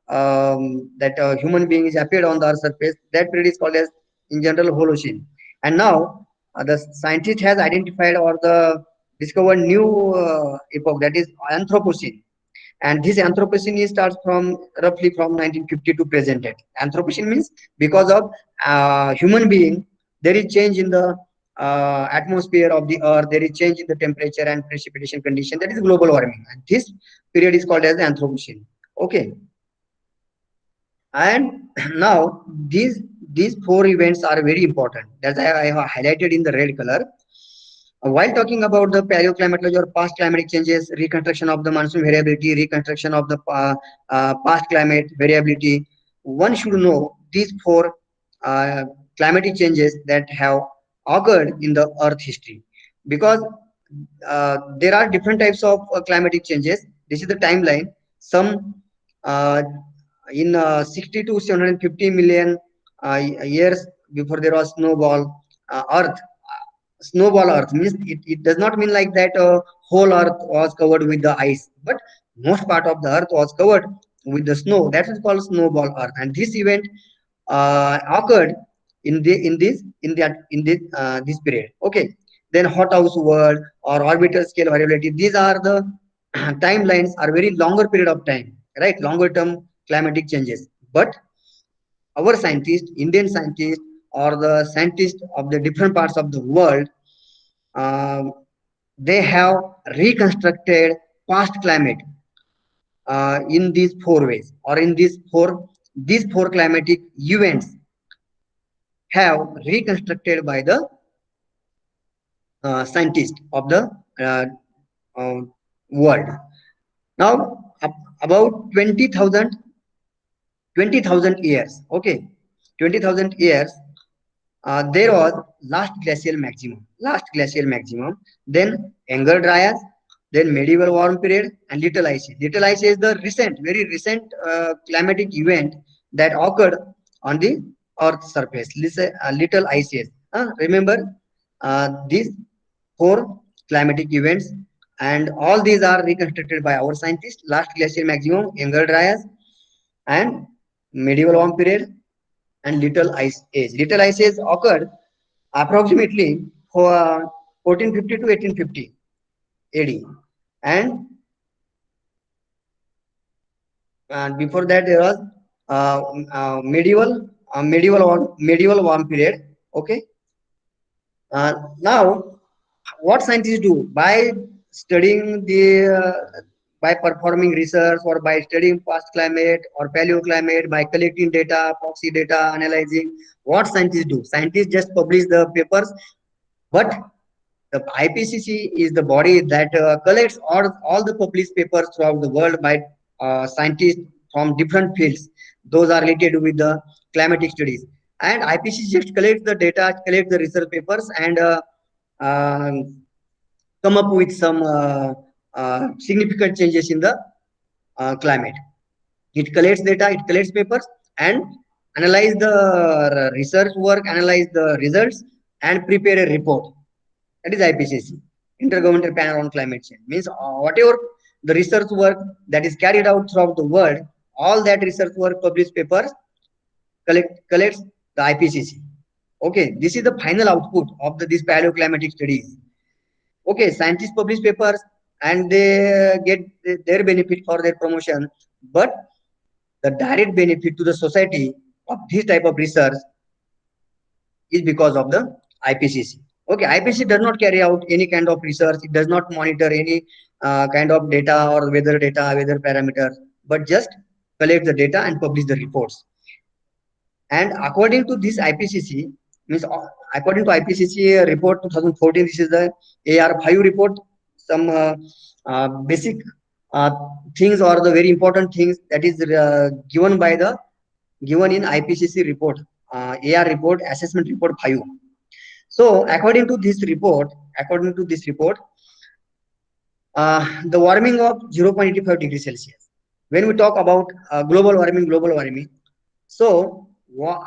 that human beings appeared on the Earth's surface. That period is called as in general Holocene. And now the scientist has identified or the discovered new epoch, that is Anthropocene. And this Anthropocene starts from roughly from 1950 to present date. Anthropocene means because of human being, there is change in the atmosphere of the earth, there is change in the temperature and precipitation condition, that is global warming. And this period is called as the Anthropocene. Okay. And now these four events are very important. That's I have highlighted in the red color. While talking about the paleoclimatology or past climatic changes, reconstruction of the monsoon variability, reconstruction of the past climate variability, one should know these four uh, climatic changes that have occurred in the Earth history. Because there are different types of climatic changes. This is the timeline. Some uh, in 60 to 750 million years before there was snowball Earth. Snowball Earth means it does not mean like that whole Earth was covered with the ice, but most part of the Earth was covered with the snow. That is called snowball Earth, and this event occurred this period. Okay, then hot house world or orbital scale variability, these are the timelines are very longer period of time, right? Longer term climatic changes. But our scientists, Indian scientists, or the scientists of the different parts of the world, uh, they have reconstructed past climate in these four ways, or in these four climatic events have reconstructed by the scientists of the uh, uh, world. Now, about 20,000 years, okay, 20,000 years, there was last glacial maximum, then Younger Dryas, then medieval warm period, and little ice age. Little ice age is the very recent climatic event that occurred on the Earth's surface. Little ice age. Remember these four climatic events, and all these are reconstructed by our scientists. Last glacial maximum, Younger Dryas, and medieval warm period, and little ice age. Little ice age occurred approximately for 1450 to 1850 AD, and before that there was medieval warm period. Okay, now what scientists do by studying by performing research, or by studying past climate or paleoclimate, by collecting data, proxy data, analyzing, what scientists do? Scientists just publish the papers, but the IPCC is the body that collects all the published papers throughout the world by scientists from different fields. Those are related with the climatic studies. And IPCC just collects the data, collects the research papers, and um, come up with some significant changes in the climate. It collects data, it collects papers, and analyze the research work, analyze the results, and prepare a report. That is IPCC, Intergovernmental Panel on Climate Change. Means whatever the research work that is carried out throughout the world, all that research work, published papers, collects the IPCC. Okay, this is the final output of these paleoclimatic studies. Okay, scientists publish papers and they get their benefit for their promotion, but the direct benefit to the society of this type of research is because of the IPCC. Okay, IPCC does not carry out any kind of research. It does not monitor any kind of data or weather parameters, but just collect the data and publish the reports. And according to this IPCC, means according to IPCC report 2014, this is the AR5 report. Some basic uh, things, or the very important things that is given in IPCC report, AR report, assessment report 5. So according to this report, the warming of 0.85 degrees Celsius. When we talk about global warming, so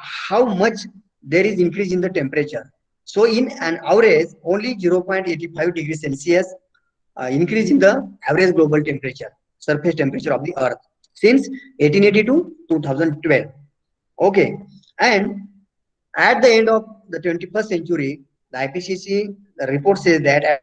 how much there is increase in the temperature? So in an average, only 0.85 degrees Celsius increase in the average global temperature, surface temperature of the Earth since 1880 to 2012. Okay, and at the end of the 21st century, the IPCC report says that at the end of the 21st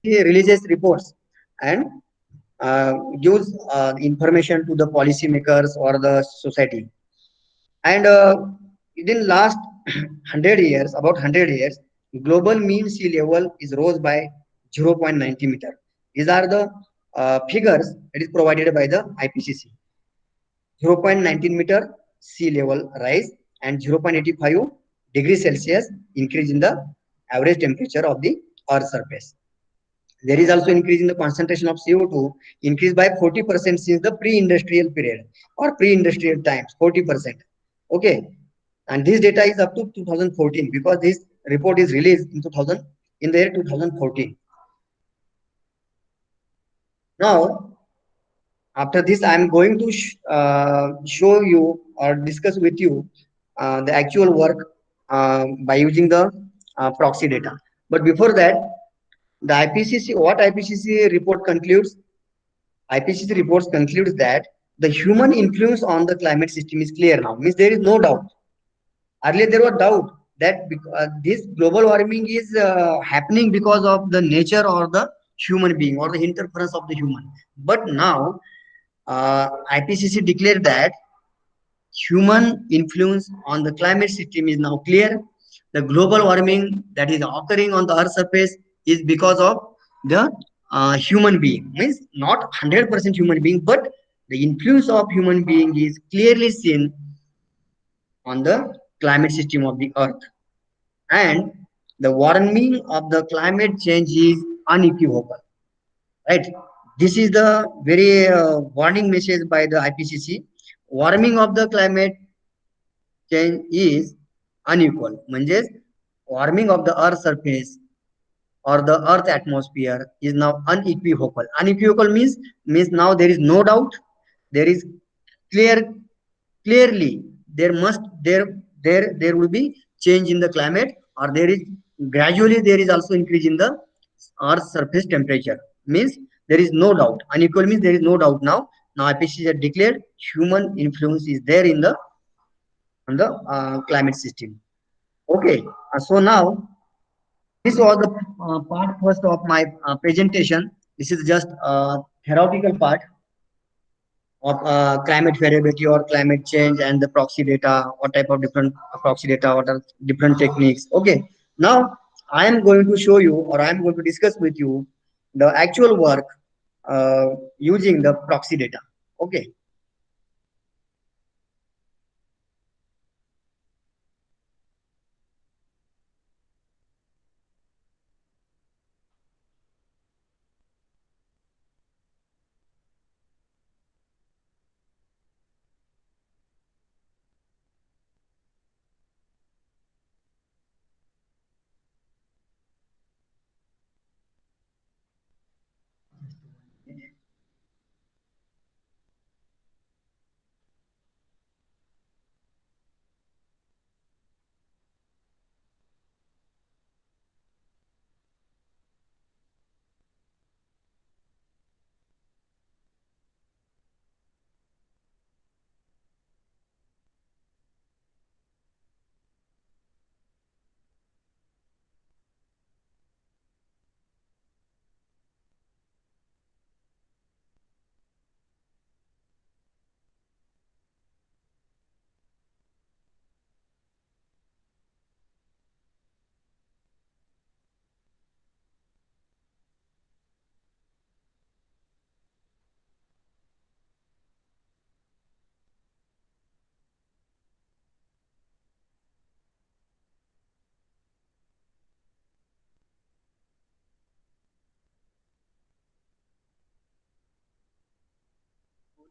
century, IPCC releases reports and gives information to the policymakers or the society. And within last 100 years, about 100 years, global mean sea level is rose by 0.90 meter. These are the figures that is provided by the IPCC. 0.19 meter sea level rise and 0.85 degrees Celsius increase in the average temperature of the Earth's surface. There is also increase in the concentration of CO2, increased by 40% since the pre-industrial period or pre-industrial times, 40%. Okay, and this data is up to 2014 because this report is released in the year 2014. Now, After this, I am going to show you or discuss with you the actual work by using the proxy data. But before that, the IPCC, what IPCC report concludes? IPCC reports concludes that the human influence on the climate system is clear now. Means there is no doubt. Earlier there was doubt that this global warming is happening because of the nature or the human being or the interference of the human. But now IPCC declared that human influence on the climate system is now clear. The global warming that is occurring on the Earth's surface is because of the human being. Means not 100% human being, but the influence of human being is clearly seen on the climate system of the Earth. And the warming of the climate change is unequivocal. Right? This is the very warning message by the IPCC. Warming of the climate change is unequal. म्हणजेच warming of the earth surface or the earth atmosphere is now unequivocal. Unequivocal means now there is no doubt, there is clear clearly there will be change in the climate, or there is gradually there is also increase in the earth surface temperature. Means there is no doubt. Unequal means there is no doubt now. Now IPCC has declared human influence is there in the on the climate system. Okay, so now this was the part first of my presentation. This is just a theoretical part of climate variability or climate change and the proxy data, what type of different proxy data, what are different techniques. Okay, now I am going to show you, or I am going to discuss with you the actual work using the proxy data. Okay.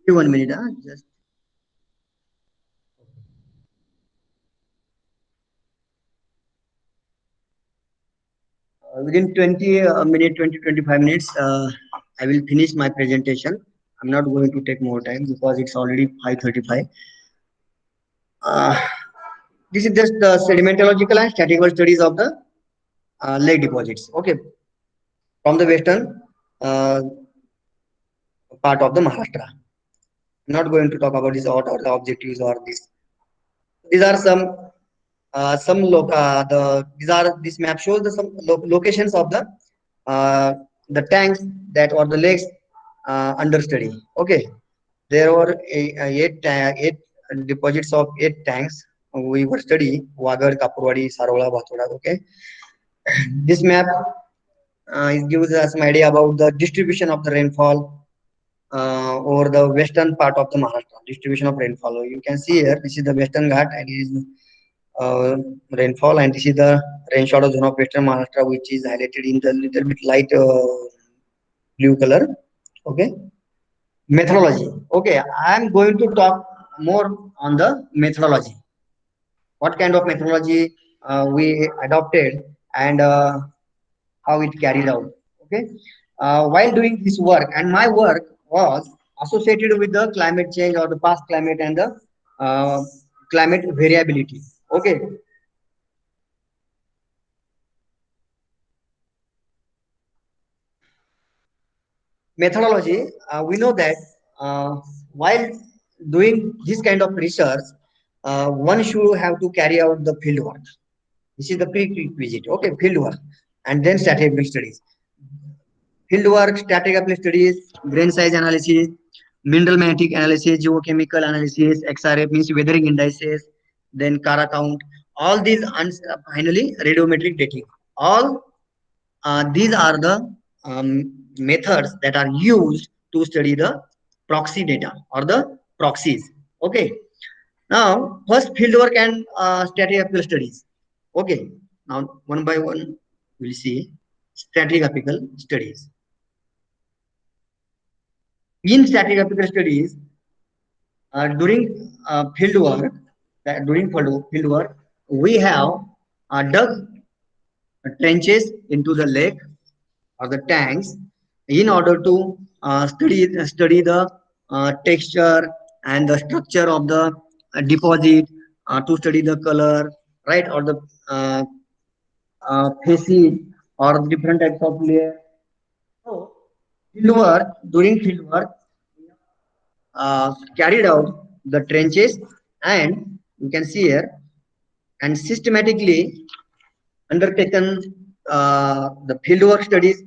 Only 1 minute. Just within 20 minute 20 to 25 minutes I will finish my presentation. I'm not going to take more time because it's already 5:35. uh, this is just the sedimentological and statistical studies of the lake deposits, okay, from the western uh, part of the Maharashtra. I'm not going to talk about this, what are the objectives or this. These are some these are this map shows the some locations of uh, the tanks that or the lakes under study. Okay, there were eight deposits of 8 tanks we were study: Wagad, Kapurwadi, Sarola, Bhathoda. Okay, this map it gives us some idea about the distribution of the rainfall over the western part of the Maharashtra. Distribution of rainfall. You can see here. This is the Western Ghat, and it is uh, rainfall, and this is the rain shadow zone of western Maharashtra, which is highlighted in the little bit light blue color. Okay, methodology. Okay, I am going to talk more on the methodology. What kind of methodology we adopted, and how it carried out. Okay, while doing this work, and my work was associated with the climate change or the past climate and the uh, climate variability. Okay. Methodology, we know that while doing this kind of research, one should have to carry out the field work. This is the prerequisite. Okay, field work, and then statistical studies. Field work, stratigraphic studies, grain size analysis, mineral magnetic analysis, geochemical analysis, XRF means weathering indices, then Kara count. All these, and finally radiometric dating. All these are the methods that are used to study the proxy data or the proxies. Okay. Now, first fieldwork and stratigraphical studies. Okay. Now, one by one, we'll see stratigraphical studies. In stratigraphical studies, during field work, we have dug trenches into the lake or the tanks in order to study the texture and the structure of the deposit, to study the color, right, or the faces or different types of layer. So during field work, carried out the trenches, and you can see here, and systematically undertaken the fieldwork studies,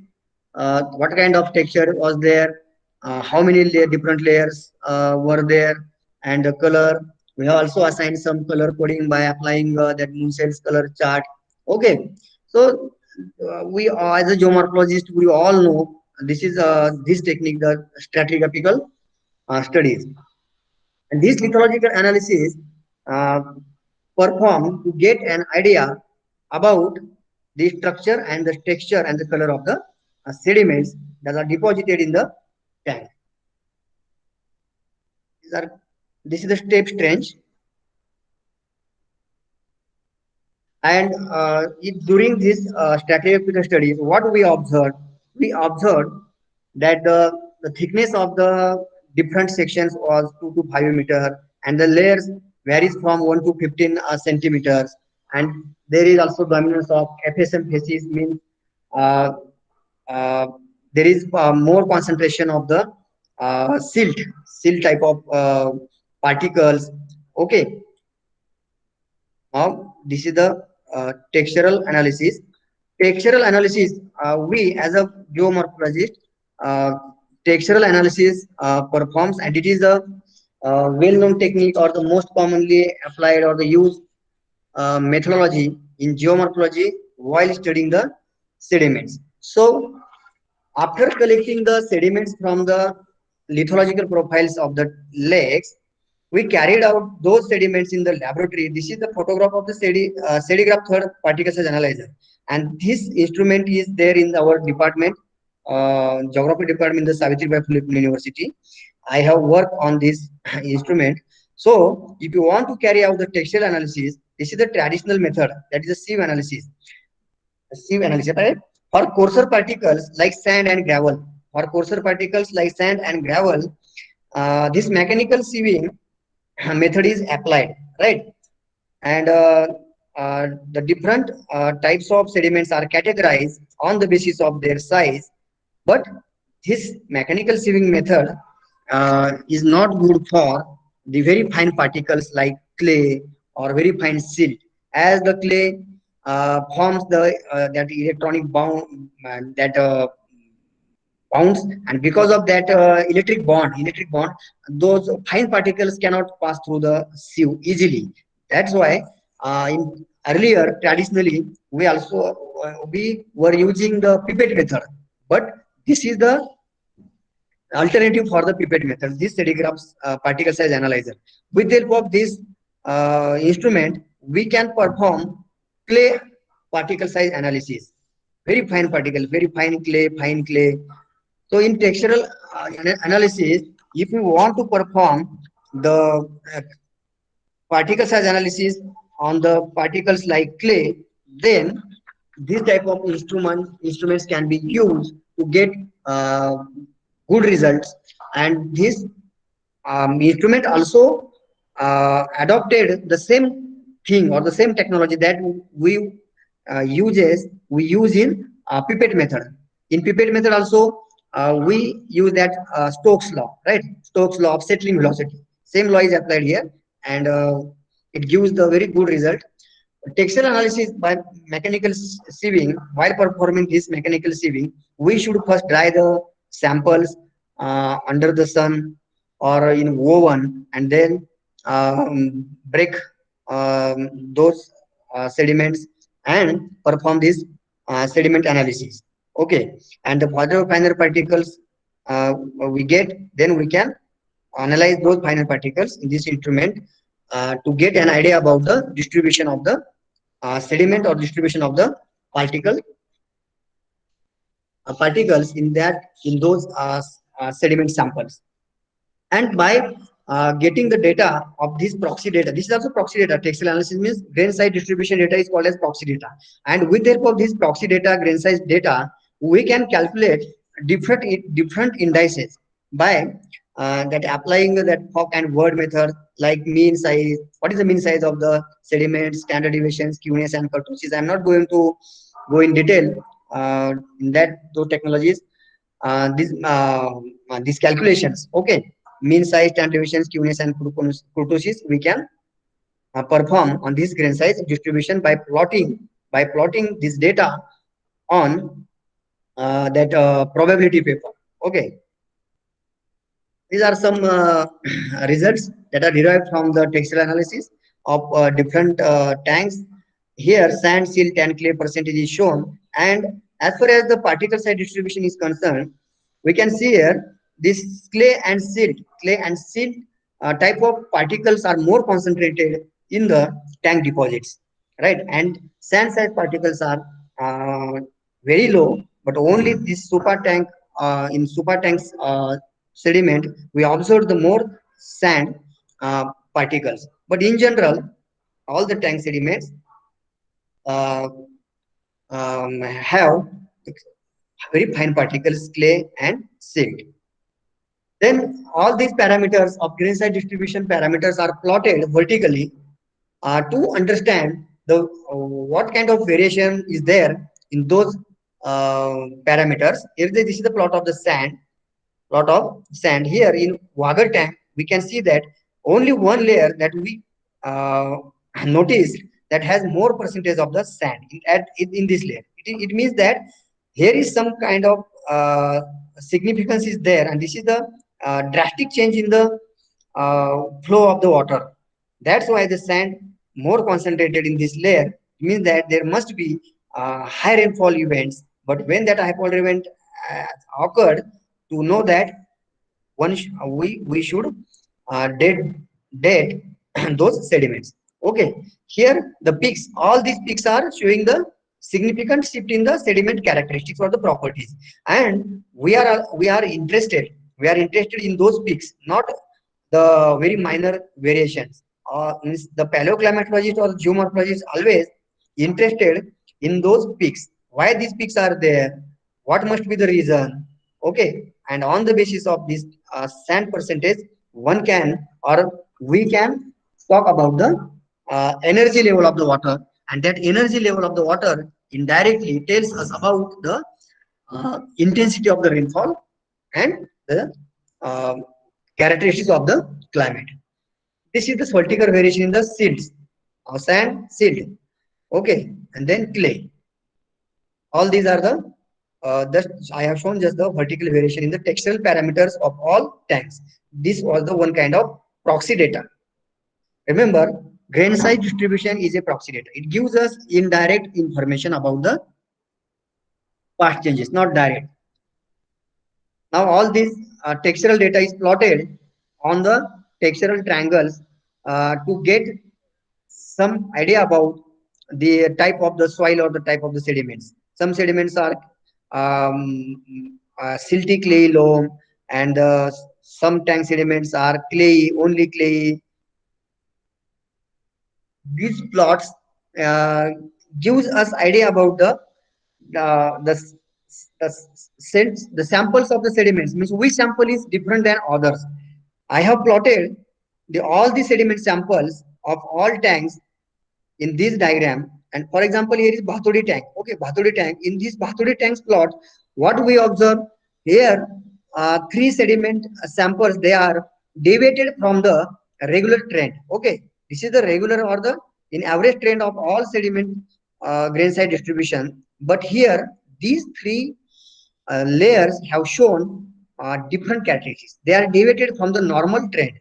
what kind of texture was there, how many different layers were there, and the color. We have also assigned some color coding by applying that moon cells color chart. Okay, so we as a geomorphologist, we all know this is this technique, the stratigraphical studies. And these lithological analysis uh, performed to get an idea about the structure and the texture and the color of the sediments that are deposited in the tank. These are, this is the step trench, and during this stratigraphical studies, what we observed that the thickness of the different sections was 2 to 5 meter, and the layers varies from 1 to 15 centimeters, and there is also dominance of FSM facies, means uh, uh, there is more concentration of the silt type of particles. Okay, now this is the textural analysis. Textural analysis, we as a geomorphologist, uh, textural analysis performs, and it is a well-known technique or the most commonly applied or the used methodology in geomorphology while studying the sediments. So, after collecting the sediments from the lithological profiles of the lakes, we carried out those sediments in the laboratory. This is the photograph of the sedigraph third particle size analyzer, and this instrument is there in our department, geography department in the Savitribai Phule University. I have worked on this instrument. So, if you want to carry out the textual analysis, this is the traditional method, that is the sieve analysis. Sieve analysis, right? For coarser particles like sand and gravel, this mechanical sieving method is applied, right? And the different types of sediments are categorized on the basis of their size, but this mechanical sieving method is not good for the very fine particles like clay or very fine silt, as the clay forms the that electronic bounds, and because of that electric bond, those fine particles cannot pass through the sieve easily. That's why in earlier traditionally we were using the pipette method, but this is the alternative for the pipette method, this sedigraphs particle size analyzer. With the help of this instrument, we can perform clay particle size analysis. Very fine particle, very fine clay. So in textural analysis, if we want to perform the particle size analysis on the particles like clay, then this type of instruments can be used to get good results and this instrument also adopted the same thing or the same technology that we use in pipette method. In pipette method also we use that Stokes law, right? Stokes law of settling velocity. Same law is applied here, and it gives the very good result. Textile analysis by mechanical sieving. While performing this mechanical sieving, we should first dry the samples under the sun or in oven, and then break those sediments and perform this sediment analysis. Okay, and the further finer particles we get, then we can analyze those finer particles in this instrument to get an idea about the distribution of the sediment or distribution of the particle particles in those sediment samples. And by getting the data of this proxy data, this is also proxy data. Textile analysis means grain size distribution data is called as proxy data, and with the help of this proxy data, grain size data, we can calculate different indices by that applying that Fock and word method, like mean size. What is the mean size of the sediment, standard deviations, skewness, and kurtosis? I'm not going to go in detail in that those technologies, these calculations. Okay, mean size, standard deviations, skewness, and kurtosis we can perform on this grain size distribution by plotting this data on that probability paper. Okay, these are some results that are derived from the textile analysis of different tanks. Here, sand, silt, and clay percentage is shown. And as far as the particle size distribution is concerned, we can see here this clay and silt type of particles are more concentrated in the tank deposits, right? And sand size particles are very low, but only this super tank in super tanks sediment we observe the more sand particles. But in general, all the tank sediments uh, have very fine particles, clay and silt. Then all these parameters of grain size distribution parameters are plotted vertically to understand the what kind of variation is there in those parameters. If this is the plot of the sand, lot of sand here in Wagar tank, we can see that only one layer that we uh, noticed that has more percentage of the sand in this layer. It means that here is some kind of significance is there, and this is the drastic change in the flow of the water. That's why the sand more concentrated in this layer. It means that there must be high rainfall events. But when that high rainfall event occurred, to know that we should date those sediments. Okay, here the peaks, all these peaks are showing the significant shift in the sediment characteristics or the properties, and we are interested in those peaks, not the very minor variations. Means the paleoclimatologist or geomorphologist always interested in those peaks. Why these peaks are there? What must be the reason? Okay, and on the basis of this sand percentage, one can or we can talk about the energy level of the water, and that energy level of the water indirectly tells us about the intensity of the rainfall and the um, characteristics of the climate. This is the vertical variation in the silts, sand, silt, okay, and then clay. All these are I have shown just the vertical variation in the textural parameters of all tanks. This was the one kind of proxy data. Remember, grain size distribution is a proxy data. It gives us indirect information about the past changes, not direct. Now all this textural data is plotted on the textural triangles to get some idea about the type of the soil or the type of the sediments. Some sediments are silty clay loam, and some tank sediments are clay, only clay. These plots uh, gives us idea about the the samples of the sediments, means which sample is different than others. I have plotted all the sediment samples of all tanks in this diagram. And for example, here is Bhatodi tank. Okay, Bhatodi tank. In this Bhatodi tank's plot, what we observe here, three sediment samples, they are deviated from the regular trend. Okay, this is the regular or the in average trend of all sediment grain size distribution. But here, these three layers have shown different characteristics. They are deviated from the normal trend,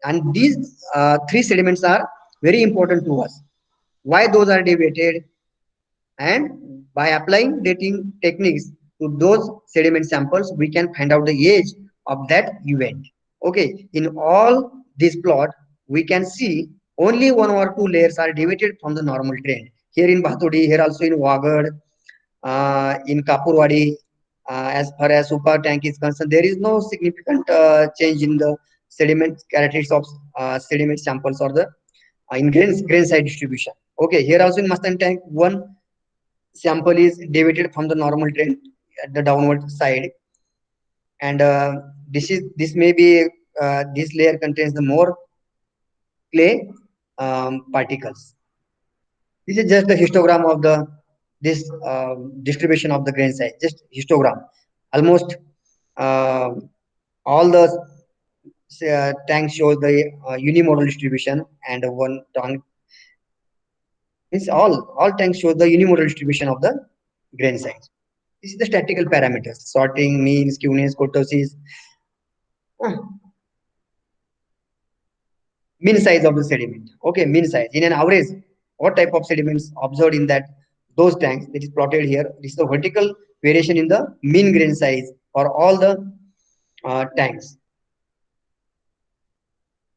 and these three sediments are very important to us. Why those are deviated? And by applying dating techniques to those sediment samples, we can find out the age of that event. Okay, in all this plot, we can see only one or two layers are deviated from the normal trend. Here in Bhatodi, here also in Wagad, in Kapurwadi, as far as super tank is concerned, there is no significant change in the sediment characteristics of sediment samples or the in grain side distribution. Okay, here also in Mustang tank, one sample is deviated from the normal trend at the downward side, and this may be this layer contains the more clay particles. This is just the histogram of the this distribution of the grain size, just histogram. Almost uh, all the tanks shows the unimodal distribution, and one tank means all tanks show the unimodal distribution of the grain size. This is the statistical parameters: sorting, mean, skewness, kurtosis, mean size of the sediment. Okay, mean size in an average. What type of sediments observed in that those tanks that is plotted here? This is the vertical variation in the mean grain size for all the tanks.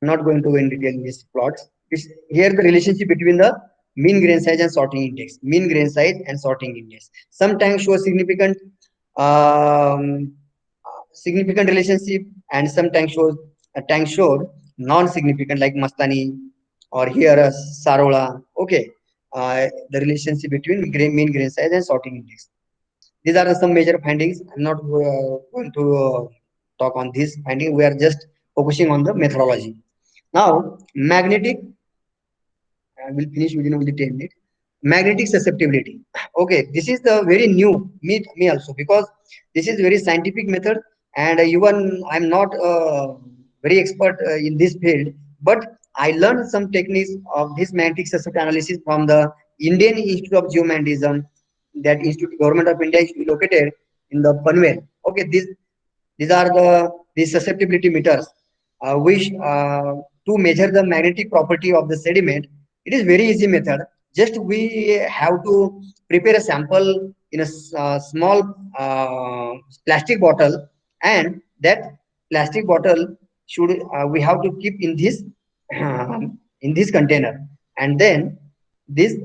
I'm not going to go in detail in these plots. It's here the relationship between the mean grain size and sorting index. Mean grain size and sorting index. Some tanks show um, significant relationship, and some tanks shows a tank showed non-significant, like Mastani or here Sarola. Okay, the relationship between mean grain size and sorting index. These are some major findings. I'm not going to talk on this finding. We are just focusing on the methodology. Now, magnetic, I will finish within only 10 minutes. Magnetic susceptibility. Okay, this is the very new me also, because this is very scientific method, and even I'm not very expert in this field, but I learned some techniques of this magnetic susceptibility analysis from the Indian Institute of Geomagnetism. That institute, government of India, is located in the Panvel. Okay, these are the susceptibility meters, which to measure the magnetic property of the sediment. It is very easy method. Just we have to prepare a sample in a small plastic bottle, and that plastic bottle should we have to keep in this container, and then this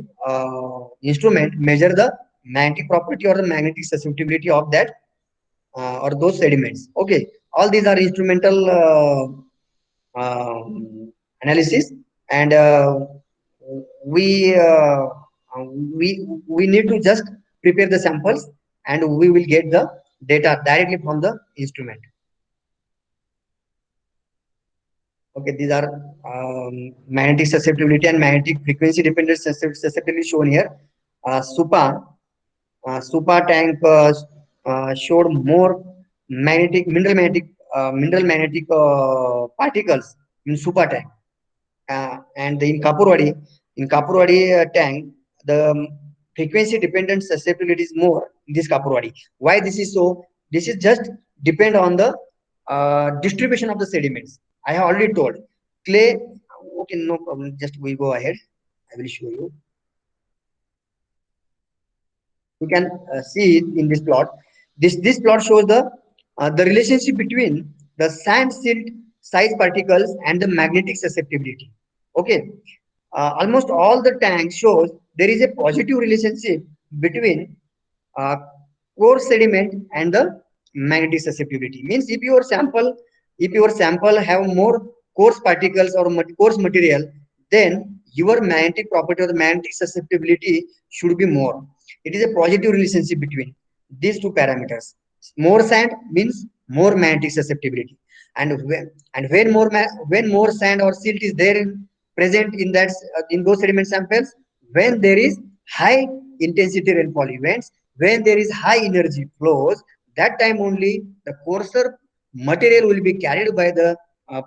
instrument measure the magnetic property or the magnetic susceptibility of that or those sediments. Okay, all these are instrumental analysis, and we uh, we need to just prepare the samples, and we will get the data directly from the instrument. Okay, these are magnetic susceptibility and magnetic frequency dependent susceptibility shown here. Supa tank showed more mineral magnetic particles in Supa tank, and in Kapurwadi tank, the frequency dependent susceptibility is more in this Kapurwadi. Why this is so? This is just depend on the distribution of the sediments. I have already told clay. Okay, no problem. Just we go ahead. I will show you. You can see it in this plot. This plot shows the relationship between the sand silt size particles and the magnetic susceptibility. Okay, almost all the tanks shows there is a positive relationship between uh, core sediment and the magnetic susceptibility. Means if your sample have more coarse particles or coarse material, then your magnetic property or the magnetic susceptibility should be more. It is a positive relationship between. these two parameters. More sand means more magnetic susceptibility, and when more sand or silt is there present in in those sediment samples, when there is high intensity rainfall events, when there is high energy flows, that time only the coarser material will be carried by the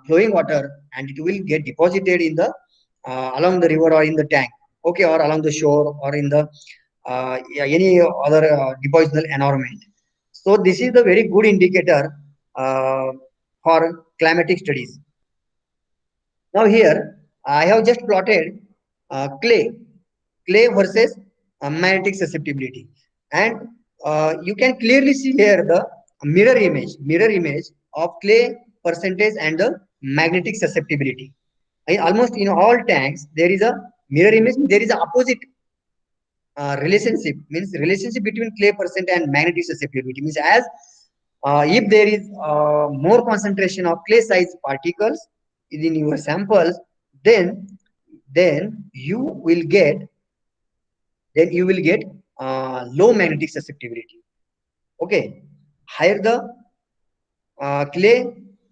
flowing water, and it will get deposited in the along the river or in the tank, okay, or along the shore or in the yeah, any other depositional environment. So this is the very good indicator uh, for climatic studies. Now here I have just plotted clay versus magnetic susceptibility, and you can clearly see here the mirror image of clay percentage and the magnetic susceptibility. Almost in all tanks there is a mirror image. There is a opposite relationship, means relationship between clay percent and magnetic susceptibility, means as if there is more concentration of clay size particles in your samples, then then you will get low magnetic susceptibility. Okay, higher the clay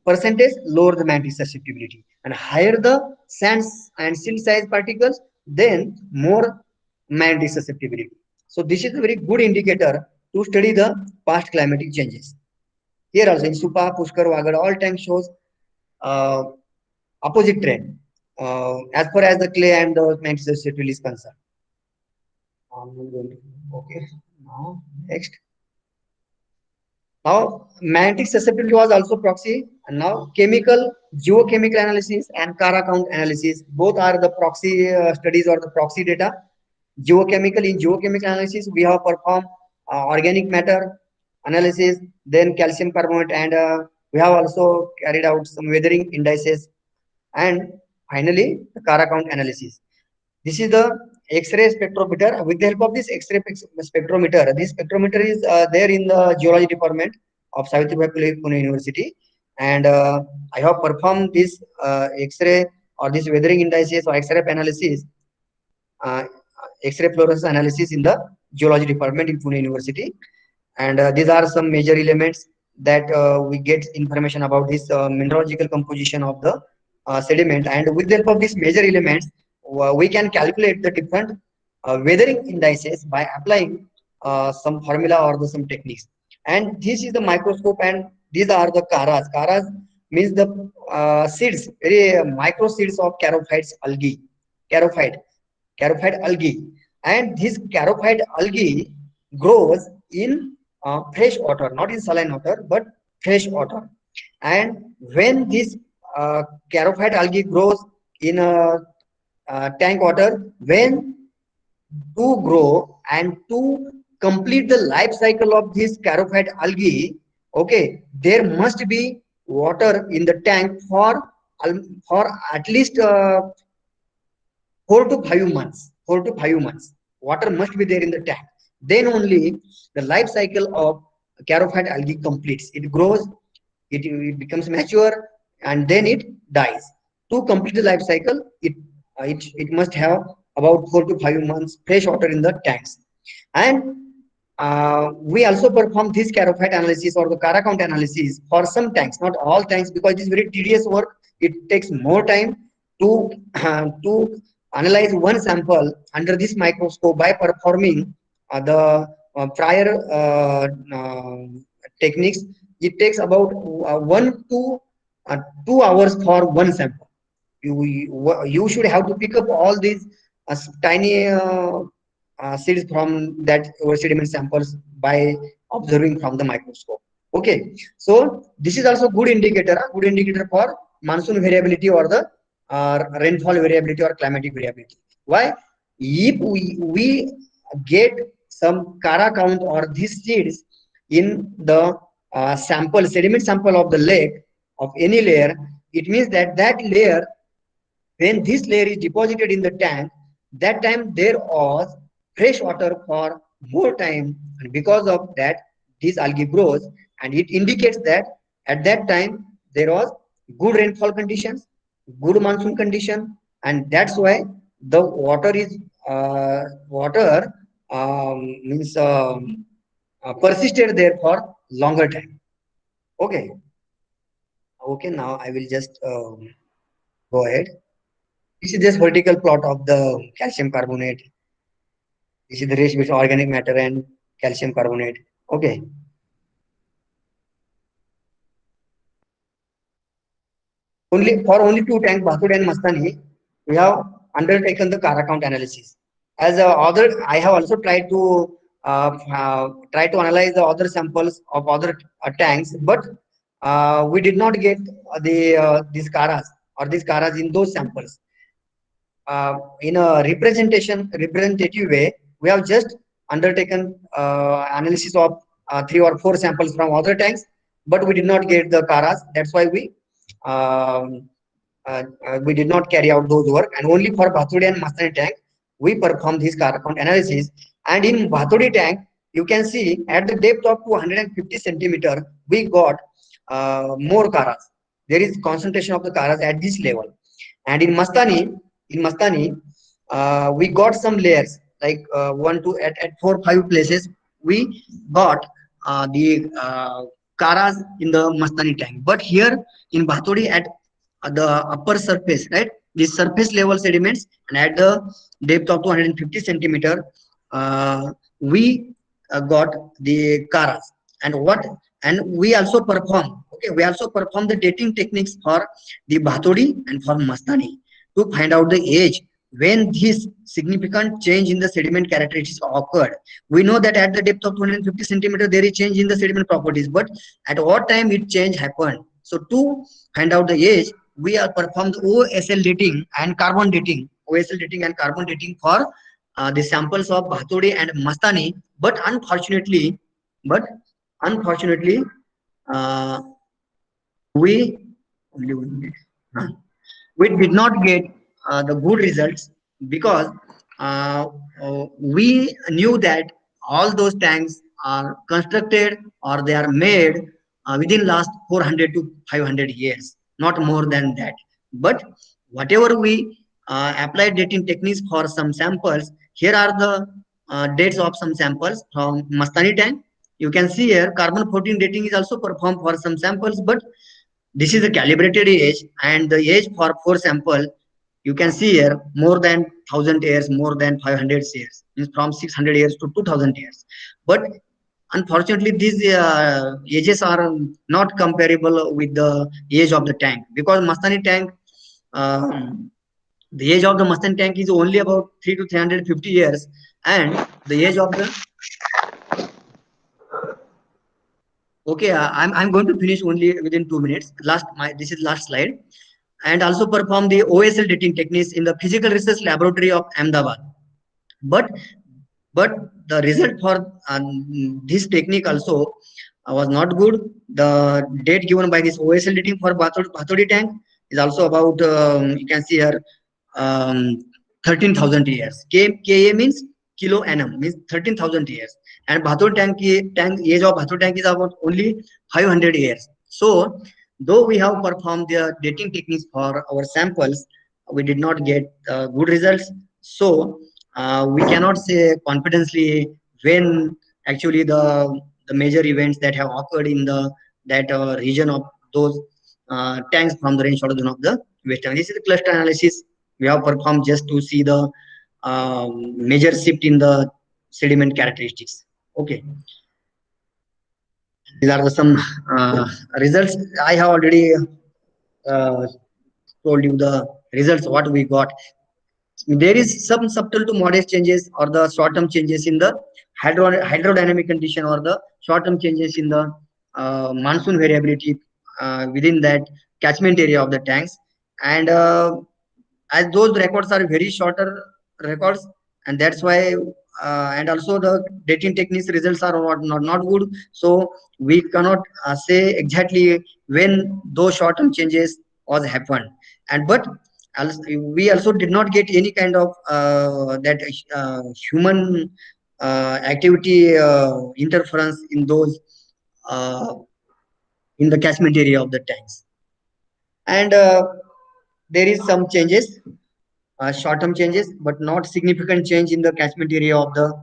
percentage, lower the magnetic susceptibility, and higher the sands and silt size particles, then more magnetic susceptibility. So this is a very good indicator to study the past climatic changes. Here also in Supa, Pushkar, Wagad, all tanks shows uh, opposite trend as far as the clay and the magnetic susceptibility is concerned. Okay, now next. Now, magnetic susceptibility was also proxy, and now chemical, geochemical analysis and Kara count analysis both are the proxy studies or the proxy data. In geochemical analysis, we have performed organic matter analysis, then calcium carbonate, and we have also carried out some weathering indices, and finally the Kara count analysis. This is the X-ray spectrometer. With the help of this X-ray spectrometer, this spectrometer is there in the geology department of Savitribai Phule Pune University, and I have performed this X-ray or this weathering indices or X-ray analysis, uh, X-ray fluorescence analysis in the geology department in Pune University. And these are some major elements that we get information about this mineralogical composition of the sediment, and with the help of these major elements we can calculate the different weathering indices by applying some formula or some techniques. And this is the microscope, and these are the karas means the seeds, very micro seeds of carophyte carophyte algae, and this carophyte algae grows in fresh water, not in saline water but fresh water. And when this carophyte algae grows in a tank water, when to grow and to complete the life cycle of this carophyte algae, okay, there must be water in the tank for at least 4 to 5 months. 4 to 5 months. Water must be there in the tank. Then only the life cycle of carophyte algae completes. It grows, it becomes mature, and then it dies. To complete the life cycle, it must have about 4 to 5 months fresh water in the tanks. And we also perform this carophyte analysis or the Kara count analysis for some tanks, not all tanks, because it is very tedious work. It takes more time to to analyze one sample under this microscope by performing the prior techniques. It takes about 1 to 2 hours for one sample. You should have to pick up all these tiny seeds from that sediment samples by observing from the microscope. Okay, so this is also good indicator for monsoon variability or the rainfall variability or climatic variability. Why? If we get some Kara count or these seeds in the sediment sample of the lake of any layer, it means that that layer, when this layer is deposited in the tank, that time there was fresh water for more time, and because of that this algae grows, and it indicates that at that time there was good rainfall conditions, good monsoon condition, and that's why the water is water means persisted there for longer time. Okay. Okay, now I will just go ahead. This is just vertical plot of the calcium carbonate. This is the ratio between organic matter and calcium carbonate. Okay. Only two tanks, Bhatud and Mastani, we have undertaken the Kara count analysis. As other, I have also tried to analyze the other samples of other tanks, but we did not get these Karas or these Karas in those samples. In a representative way, we have just undertaken analysis of three or four samples from other tanks, but we did not get the Karas. That's why um, we did not carry out those work, and only for Bhathodi and Mastani tank we perform this Kara count analysis. And in Bhathodi tank, you can see at the depth of 250 centimeter, we got more Karas. There is concentration of the Karas at this level. And in Mastani, we got some layers like one, two, at four, five places we got the Karas in the Mastani tank. But here in Bhathodi at the upper surface, right? The surface level sediments, and at the depth of 250 centimeter, we got the Karas. And what? And we also perform. Okay, we also perform the dating techniques for the Bhathodi and for Mastani to find out the age when this significant change in the sediment characteristics occurred. We know that at the depth of 250 centimeter there is change in the sediment properties, but at what time it change happened? So to find out the age, we are performed OSL dating and carbon dating, OSL dating and carbon dating for the samples of Bhathodi and Mastani. But unfortunately, uh, we only 1 minute. We did not get the good results because uh, we knew that all those tanks are constructed or they are made within last 400 to 500 years, not more than that. But whatever we applied dating techniques for some samples, here are the dates of some samples from Mastani tank. You can see here carbon 14 dating is also performed for some samples, but this is the calibrated age, and the age for four sample you can see here more than 1,000 years, more than 500 years, means from 600 years to 2,000 years. But unfortunately, these ages are not comparable with the age of the tank, because Mastani tank, the age of the Mustang tank is only about 3 to 350 years, and the age of the okay, I'm going to finish only within 2 minutes. This is last slide. And also perform the OSL dating techniques in the Physical Research Laboratory of Ahmedabad. But but the result for this technique also was not good. The date given by this OSL dating for Bhathodi tank is also about you can see here um, 13,000 years. Ka means kilo annum, means 13,000 years, and Bhathodi tank age of Bhathodi tank is about only 500 years. So though we have performed the dating techniques for our samples, we did not get good results. So we cannot say confidently when actually the major events that have occurred in the that region of those tanks from the rain shadow zone of the western. This is the cluster analysis we have performed just to see the major shift in the sediment characteristics. Okay, these are the some results. I have already uh, told you the results what we got. There is some subtle to modest changes or the short-term changes in the hydrodynamic condition, or the short-term changes in the monsoon variability within that catchment area of the tanks. And as those records are very shorter records, and that's why and also the dating techniques results are not good, so we cannot say exactly when those short-term changes was happened. And but we also did not get any kind of that human activity interference in those uh, in the catchment area of the tanks. And there is some changes, short-term changes, but not significant change in the catchment area of the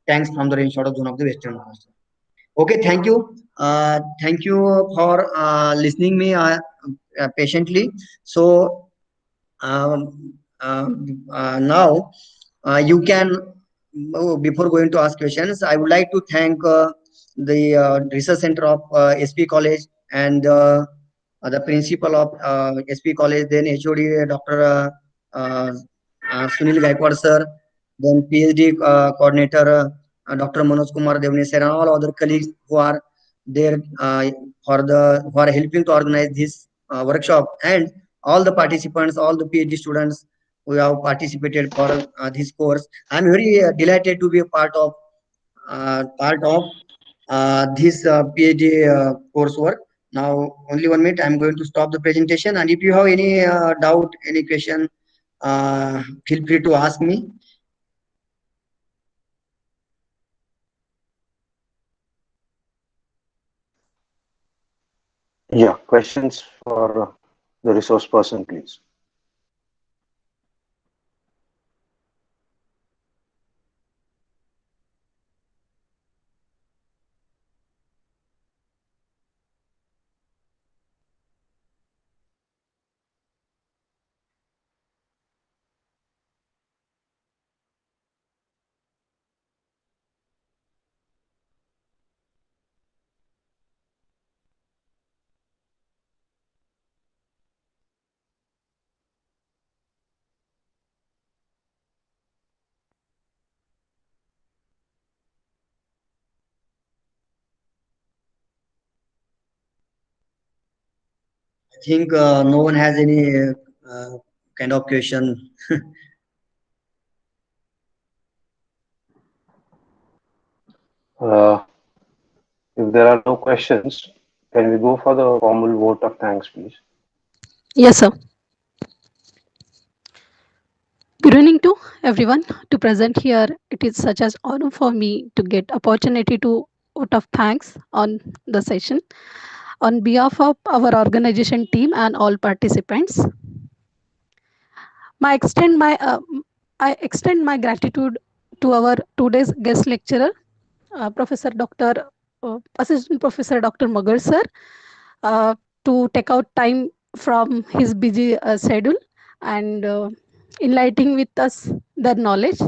tanks from the rain shadow zone of the western coast. Okay, thank you. Thank you for listening me patiently. So now you can before going to ask questions, I would like to thank the research center of SP College and the principal of SP College, then HOD Dr. Sunil Gaikwad sir, then PhD coordinator Dr. Manojkumar sir, and all other colleagues who are there who are helping to organize this workshop, and all the participants, all the PhD students who have participated for this course. I'm very delighted to be a part of this PhD coursework. Now, only 1 minute. I'm going to stop the presentation, and if you have any doubt, any question, feel free to ask me. Yeah, questions for the resource person, please. I think no one has any kind of question. Uh, if there are no questions, can we go for the formal vote of thanks, please? Yes, sir. Good evening to everyone to present here. It is such an honor for me to get opportunity to vote of thanks on the session on behalf of our organization team and all participants. My extend my I extend my gratitude to our today's guest lecturer, Professor Dr. Assistant Professor Dr. Magar sir, to take out time from his busy schedule and enlightening with us their knowledge.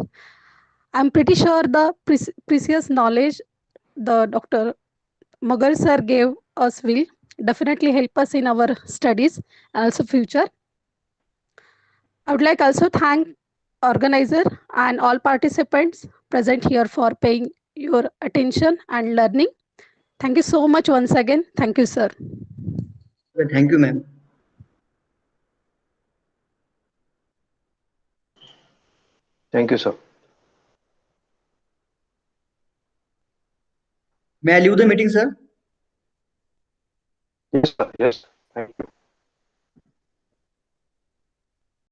I'm pretty sure the precious knowledge the Dr. Magar sir gave us will definitely help us in our studies and also future. I would like also thank organizer and all participants present here for paying your attention and learning. Thank you so much once again. Thank you, sir. Thank you, ma'am. Thank you, sir. May I leave the meeting, sir? Yes, sir. Yes. Thank you.